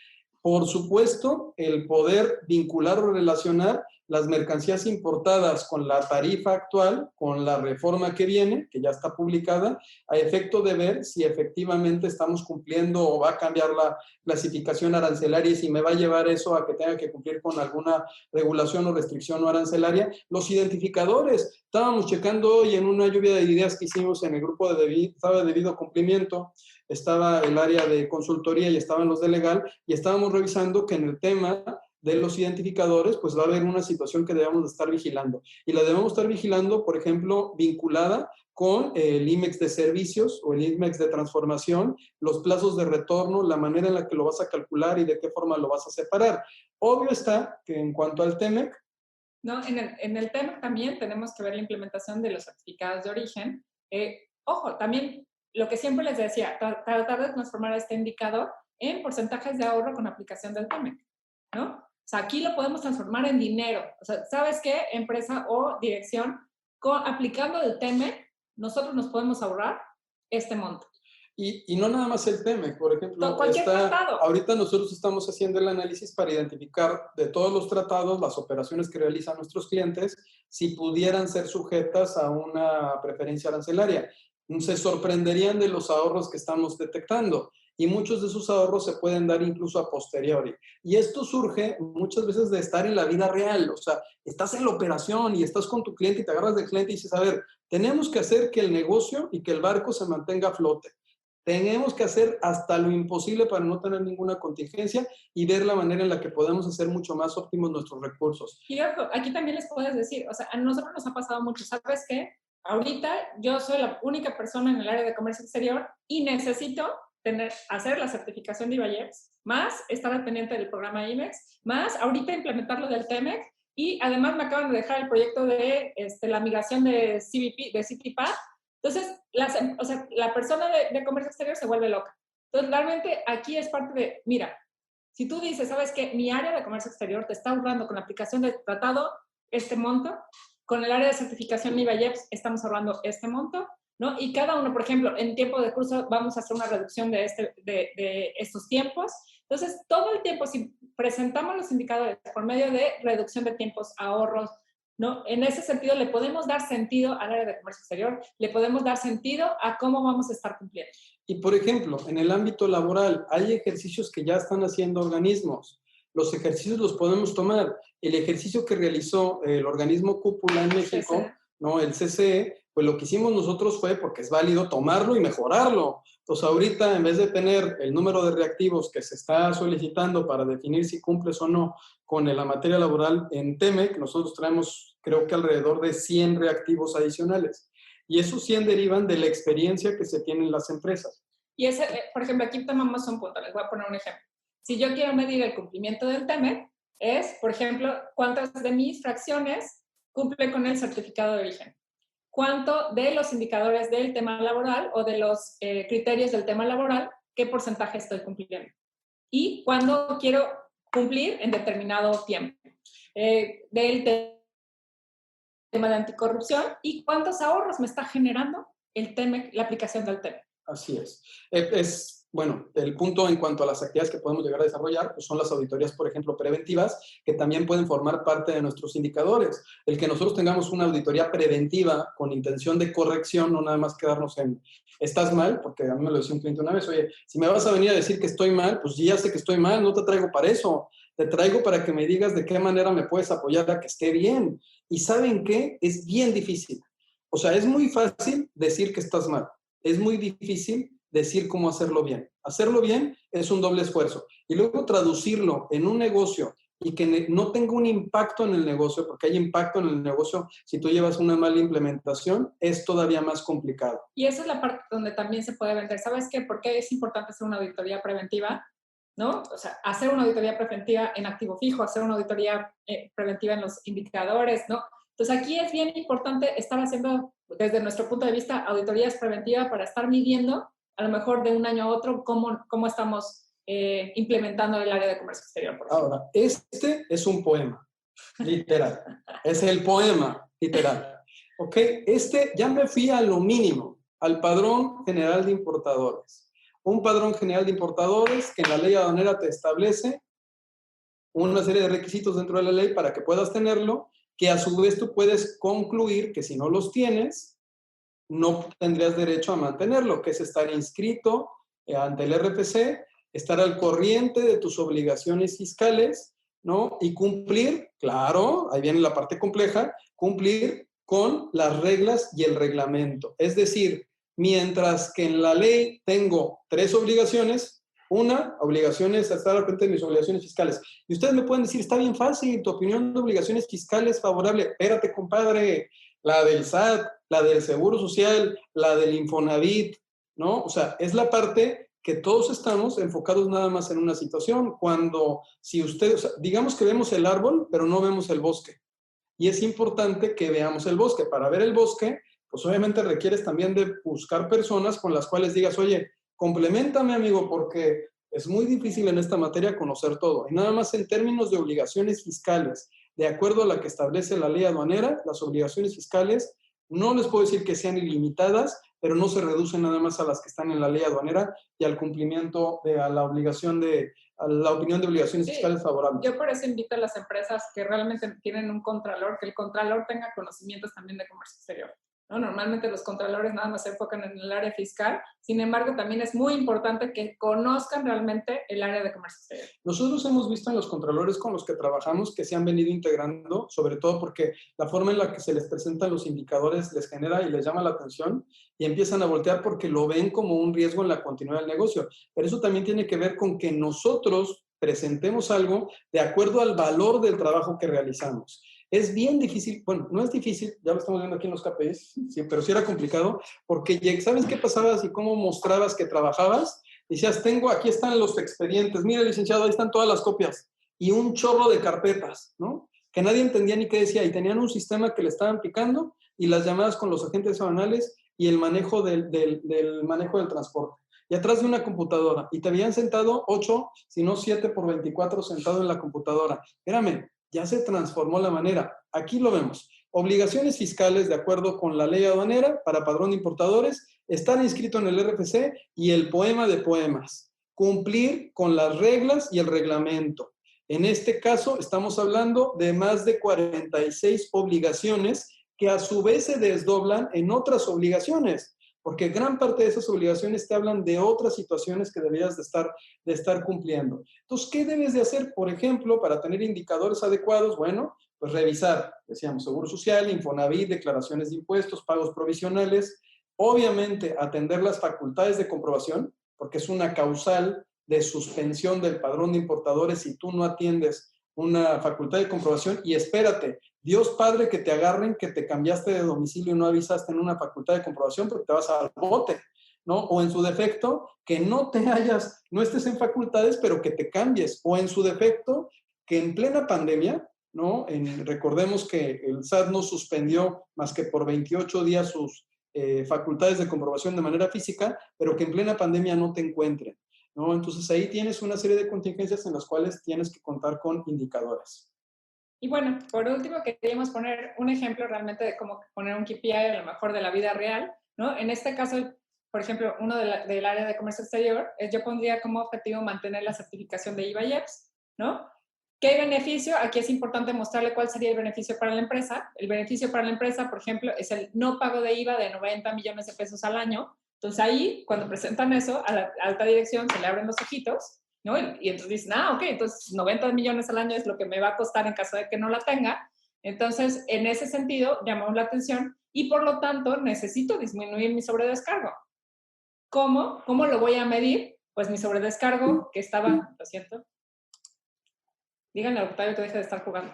Por supuesto, el poder vincular o relacionar las mercancías importadas con la tarifa actual, con la reforma que viene, que ya está publicada, a efecto de ver si efectivamente estamos cumpliendo o va a cambiar la clasificación arancelaria y si me va a llevar eso a que tenga que cumplir con alguna regulación o restricción no arancelaria. Los identificadores, estábamos checando hoy en una lluvia de ideas que hicimos en el grupo estaba de debido cumplimiento, estaba el área de consultoría y estaban los de legal, y estábamos revisando que en el tema de los identificadores, pues va a haber una situación que debemos de estar vigilando. Y la debemos estar vigilando, por ejemplo, vinculada con el IMEX de servicios o el IMEX de transformación, los plazos de retorno, la manera en la que lo vas a calcular y de qué forma lo vas a separar. Obvio está que en cuanto al TEMEC, ¿no? En el TEMEC también tenemos que ver la implementación de los certificados de origen. Ojo, también lo que siempre les decía, tratar de transformar este indicador en porcentajes de ahorro con aplicación del TEMEC, ¿no? O sea, aquí lo podemos transformar en dinero. O sea, ¿sabes qué? Empresa o dirección, aplicando el TEMEC, nosotros nos podemos ahorrar este monto. Y no nada más el TEMEC, por ejemplo, ahorita nosotros estamos haciendo el análisis para identificar de todos los tratados, las operaciones que realizan nuestros clientes, si pudieran ser sujetas a una preferencia arancelaria. Se sorprenderían de los ahorros que estamos detectando y muchos de esos ahorros se pueden dar incluso a posteriori. Y esto surge muchas veces de estar en la vida real, o sea, estás en la operación y estás con tu cliente y te agarras del cliente y dices, a ver, tenemos que hacer que el negocio y que el barco se mantenga a flote. Tenemos que hacer hasta lo imposible para no tener ninguna contingencia y ver la manera en la que podemos hacer mucho más óptimos nuestros recursos. Y ojo, aquí también les puedes decir, o sea, a nosotros nos ha pasado mucho, ¿sabes qué? Ahorita yo soy la única persona en el área de comercio exterior y necesito hacer la certificación de IVAYEPS, más estar al pendiente del programa IMEX, más ahorita implementarlo del TEMEC y además me acaban de dejar el proyecto de la migración de CBP, de CITIPAD. Entonces, la persona de comercio exterior se vuelve loca. Entonces, realmente aquí es parte de, mira, si tú dices, ¿sabes qué? Mi área de comercio exterior te está ahorrando con la aplicación del tratado este monto, con el área de certificación IVAYEPS estamos ahorrando este monto, ¿no? Y cada uno, por ejemplo, en tiempo de curso vamos a hacer una reducción de estos tiempos. Entonces, todo el tiempo, si presentamos los indicadores por medio de reducción de tiempos, ahorros, ¿no? En ese sentido, le podemos dar sentido al área de comercio exterior, le podemos dar sentido a cómo vamos a estar cumpliendo. Y, por ejemplo, en el ámbito laboral, hay ejercicios que ya están haciendo organismos. Los ejercicios los podemos tomar. El ejercicio que realizó el organismo Cúpula en México, CCE. ¿No? El CCE, pues lo que hicimos nosotros fue, porque es válido, tomarlo y mejorarlo. Entonces, ahorita, en vez de tener el número de reactivos que se está solicitando para definir si cumples o no con la materia laboral en TEMEC, nosotros traemos, creo que alrededor de 100 reactivos adicionales. Y esos 100 derivan de la experiencia que se tiene en las empresas. Y ese, por ejemplo, aquí tomamos un punto, les voy a poner un ejemplo. Si yo quiero medir el cumplimiento del TEMEC, es, por ejemplo, cuántas de mis fracciones cumple con el certificado de origen. Cuánto de los indicadores del tema laboral o de los criterios del tema laboral, qué porcentaje estoy cumpliendo. Y cuándo quiero cumplir en determinado tiempo. Del tema de anticorrupción y cuántos ahorros me está generando el TEMEC, la aplicación del TEMEC. Así es. Bueno, el punto en cuanto a las actividades que podemos llegar a desarrollar, pues son las auditorías, por ejemplo, preventivas, que también pueden formar parte de nuestros indicadores. El que nosotros tengamos una auditoría preventiva con intención de corrección, no nada más quedarnos en estás mal, porque a mí me lo decía un cliente una vez, oye, si me vas a venir a decir que estoy mal, pues ya sé que estoy mal, no te traigo para eso. Te traigo para que me digas de qué manera me puedes apoyar a que esté bien. ¿Y saben qué? Es bien difícil. O sea, es muy fácil decir que estás mal. Es muy difícil decir cómo hacerlo bien. Hacerlo bien es un doble esfuerzo. Y luego traducirlo en un negocio y que no tenga un impacto en el negocio, porque hay impacto en el negocio si tú llevas una mala implementación, es todavía más complicado. Y esa es la parte donde también se puede vender. ¿Sabes qué? ¿Por qué es importante hacer una auditoría preventiva? ¿No? O sea, hacer una auditoría preventiva en activo fijo, hacer una auditoría preventiva en los indicadores, ¿no? Entonces, aquí es bien importante estar haciendo, desde nuestro punto de vista, auditorías preventivas para estar midiendo, a lo mejor de un año a otro, cómo estamos implementando el área de comercio exterior. Por ejemplo. Ahora, este es un poema, literal. Es el poema, literal. ¿Ok? Ya me fui a lo mínimo, al Padrón General de Importadores. Un Padrón General de Importadores que en la ley aduanera te establece una serie de requisitos dentro de la ley para que puedas tenerlo, que a su vez tú puedes concluir que si no los tienes, no tendrías derecho a mantenerlo, que es estar inscrito ante el RFC, estar al corriente de tus obligaciones fiscales, ¿no? Y cumplir, claro, ahí viene la parte compleja, cumplir con las reglas y el reglamento. Es decir, mientras que en la ley tengo 3 obligaciones, Una, obligaciones, estar al frente de mis obligaciones fiscales. Y ustedes me pueden decir, está bien fácil, tu opinión de obligaciones fiscales favorable. Espérate, compadre, la del SAT, la del Seguro Social, la del Infonavit, ¿no? O sea, es la parte que todos estamos enfocados nada más en una situación. Cuando, si ustedes, o sea, digamos que vemos el árbol, pero no vemos el bosque. Y es importante que veamos el bosque. Para ver el bosque, pues obviamente requieres también de buscar personas con las cuales digas, oye, compleméntame, amigo, porque es muy difícil en esta materia conocer todo. Y nada más en términos de obligaciones fiscales, de acuerdo a la que establece la ley aduanera, las obligaciones fiscales, no les puedo decir que sean ilimitadas, pero no se reducen nada más a las que están en la ley aduanera y al cumplimiento a la opinión de obligaciones fiscales favorables. Yo por eso invito a las empresas que realmente tienen un contralor, que el contralor tenga conocimientos también de comercio exterior, ¿no? Normalmente los contralores nada más se enfocan en el área fiscal, sin embargo también es muy importante que conozcan realmente el área de comercio exterior. Nosotros hemos visto en los contralores con los que trabajamos que se han venido integrando, sobre todo porque la forma en la que se les presentan los indicadores les genera y les llama la atención y empiezan a voltear porque lo ven como un riesgo en la continuidad del negocio. Pero eso también tiene que ver con que nosotros presentemos algo de acuerdo al valor del trabajo que realizamos. Es bien difícil, bueno, no es difícil, ya lo estamos viendo aquí en los KPIs, sí, pero sí era complicado, porque ¿sabes qué pasabas y cómo mostrabas que trabajabas? Decías, aquí están los expedientes, mira, licenciado, ahí están todas las copias, y un chorro de carpetas, ¿no? Que nadie entendía ni qué decía, y tenían un sistema que le estaban picando, y las llamadas con los agentes aduanales, y el manejo del manejo del transporte. Y atrás de una computadora, y te habían sentado 8, si no 7 por 24 sentado en la computadora. Espérame, ya se transformó la manera. Aquí lo vemos. Obligaciones fiscales de acuerdo con la ley aduanera para padrón de importadores, estar inscrito en el RFC y el poema de poemas. Cumplir con las reglas y el reglamento. En este caso, estamos hablando de más de 46 obligaciones que a su vez se desdoblan en otras obligaciones, porque gran parte de esas obligaciones te hablan de otras situaciones que deberías de estar cumpliendo. Entonces, ¿qué debes de hacer, por ejemplo, para tener indicadores adecuados? Bueno, pues revisar, decíamos, Seguro Social, Infonavit, declaraciones de impuestos, pagos provisionales, obviamente atender las facultades de comprobación, porque es una causal de suspensión del padrón de importadores si tú no atiendes una facultad de comprobación y espérate, Dios Padre que te agarren que te cambiaste de domicilio y no avisaste en una facultad de comprobación porque te vas al bote, ¿no? O en su defecto, que no estés en facultades, pero que te cambies. O en su defecto, que en plena pandemia, ¿no? Recordemos que el SAT no suspendió más que por 28 días sus facultades de comprobación de manera física, pero que en plena pandemia no te encuentren, ¿no? Entonces ahí tienes una serie de contingencias en las cuales tienes que contar con indicadores. Y bueno, por último queríamos poner un ejemplo realmente de cómo poner un KPI a lo mejor de la vida real, ¿no? En este caso, por ejemplo, uno del área de comercio exterior, yo pondría como objetivo mantener la certificación de IVA-IEPS, ¿no? ¿Qué beneficio? Aquí es importante mostrarle cuál sería el beneficio para la empresa. El beneficio para la empresa, por ejemplo, es el no pago de IVA de 90 millones de pesos al año. Entonces ahí, cuando presentan eso, a la alta dirección se le abren los ojitos, ¿no? Y entonces dicen, ok, entonces 90 millones al año es lo que me va a costar en caso de que no la tenga. Entonces, en ese sentido, llamamos la atención y por lo tanto necesito disminuir mi sobredescargo. ¿Cómo? ¿Cómo lo voy a medir? Pues mi sobredescargo, que estaba, lo siento, díganle al Octavio que deje de estar jugando.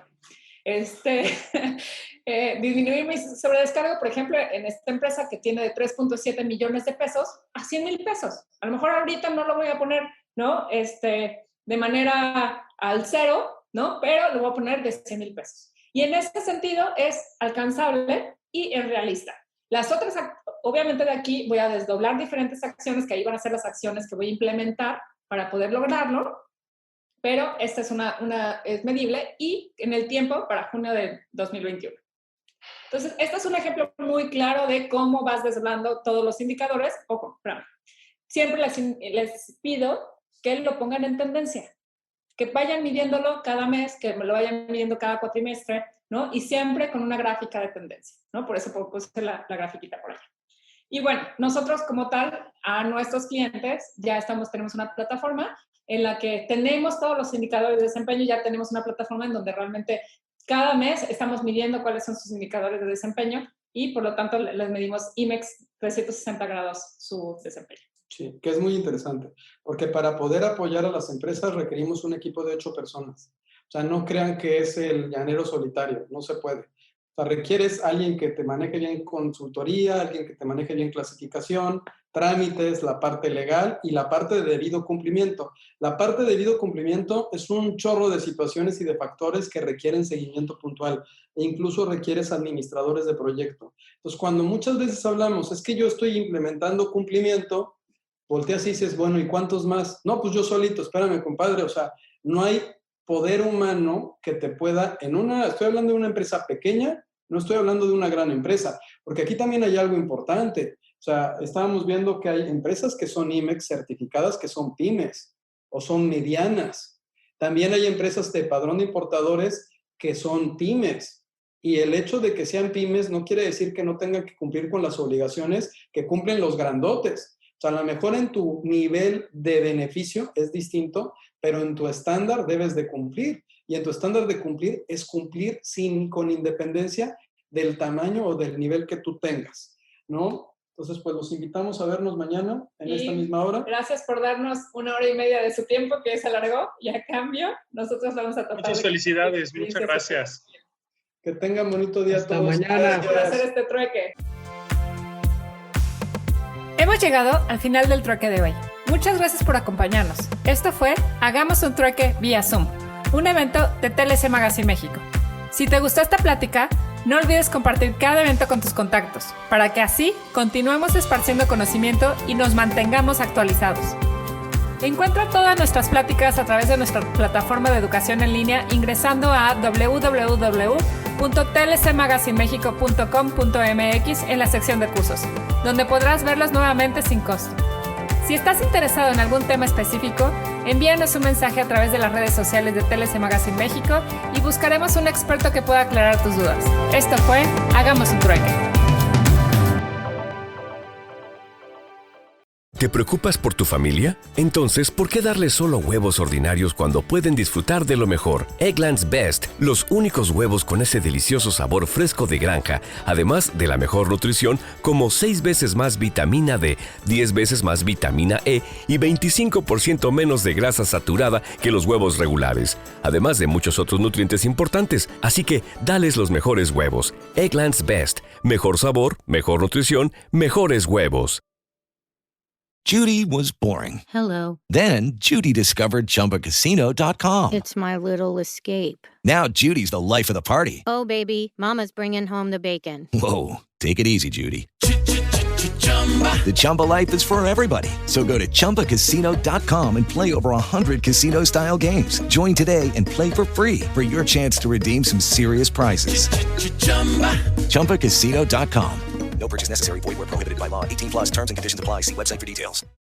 Disminuir mi sobredescargo, por ejemplo, en esta empresa que tiene de 3.7 millones de pesos a 100 mil pesos. A lo mejor ahorita no lo voy a poner, ¿no? De manera al cero, ¿no? Pero lo voy a poner de 100 mil pesos. Y en ese sentido es alcanzable y es realista. Las otras, obviamente de aquí voy a desdoblar diferentes acciones que ahí van a ser las acciones que voy a implementar para poder lograrlo, pero esta es medible y en el tiempo para junio de 2021. Entonces, este es un ejemplo muy claro de cómo vas desdoblando todos los indicadores. Ojo, espérame. Siempre les pido que lo pongan en tendencia, que vayan midiéndolo cada mes, que me lo vayan midiendo cada cuatrimestre, ¿no? Y siempre con una gráfica de tendencia, ¿no? Por eso puse la grafiquita por allá. Y bueno, nosotros como tal, a nuestros clientes ya tenemos una plataforma en la que tenemos todos los indicadores de desempeño, ya tenemos una plataforma en donde realmente cada mes estamos midiendo cuáles son sus indicadores de desempeño y por lo tanto les medimos IMEX 360 grados su desempeño. Sí, que es muy interesante, porque para poder apoyar a las empresas requerimos un equipo de 8 personas. O sea, no crean que es el llanero solitario, no se puede. O sea, requieres alguien que te maneje bien consultoría, alguien que te maneje bien clasificación, trámites, la parte legal y la parte de debido cumplimiento. La parte de debido cumplimiento es un chorro de situaciones y de factores que requieren seguimiento puntual e incluso requieres administradores de proyecto. Entonces, cuando muchas veces hablamos, es que yo estoy implementando cumplimiento, volteas y dices, bueno, ¿y cuántos más? No, pues yo solito, espérame, compadre, o sea, no hay poder humano que te pueda, estoy hablando de una empresa pequeña, no estoy hablando de una gran empresa, porque aquí también hay algo importante. O sea, estábamos viendo que hay empresas que son IMEX certificadas, que son pymes o son medianas. También hay empresas de padrón de importadores que son pymes. Y el hecho de que sean pymes no quiere decir que no tengan que cumplir con las obligaciones que cumplen los grandotes. O sea, a lo mejor en tu nivel de beneficio es distinto, pero en tu estándar debes de cumplir. Y en tu estándar de cumplir es cumplir con independencia del tamaño o del nivel que tú tengas, ¿no? Entonces, pues los invitamos a vernos mañana en esta misma hora. Gracias por darnos 1 hora y media de su tiempo, que se alargó, y a cambio, nosotros vamos a tratar. Muchas felicidades, muchas gracias. Que tengan bonito día Hasta todos. mañana. Gracias por hacer este trueque. Hemos llegado al final del trueque de hoy. Muchas gracias por acompañarnos. Esto fue Hagamos un trueque vía Zoom, un evento de TLC Magazine México. Si te gustó esta plática, no olvides compartir cada evento con tus contactos, para que así continuemos esparciendo conocimiento y nos mantengamos actualizados. Encuentra todas nuestras pláticas a través de nuestra plataforma de educación en línea ingresando a www.tlcmagazinemexico.com.mx en la sección de cursos, donde podrás verlos nuevamente sin costo. Si estás interesado en algún tema específico, envíanos un mensaje a través de las redes sociales de TLC Magazine México y buscaremos un experto que pueda aclarar tus dudas. Esto fue Hagamos un trueque. ¿Te preocupas por tu familia? Entonces, ¿por qué darles solo huevos ordinarios cuando pueden disfrutar de lo mejor? Eggland's Best, los únicos huevos con ese delicioso sabor fresco de granja, además de la mejor nutrición, como 6 veces más vitamina D, 10 veces más vitamina E y 25% menos de grasa saturada que los huevos regulares, además de muchos otros nutrientes importantes. Así que, dales los mejores huevos. Eggland's Best, mejor sabor, mejor nutrición, mejores huevos. Judy was boring. Hello. Then Judy discovered ChumbaCasino.com. It's my little escape. Now Judy's the life of the party. Oh, baby, mama's bringing home the bacon. Whoa, take it easy, Judy. The Chumba life is for everybody. So go to ChumbaCasino.com and play over 100 casino-style games. Join today and play for free for your chance to redeem some serious prizes. ChumbaCasino.com. No purchase necessary. Void where prohibited by law. 18+ terms and conditions apply. See website for details.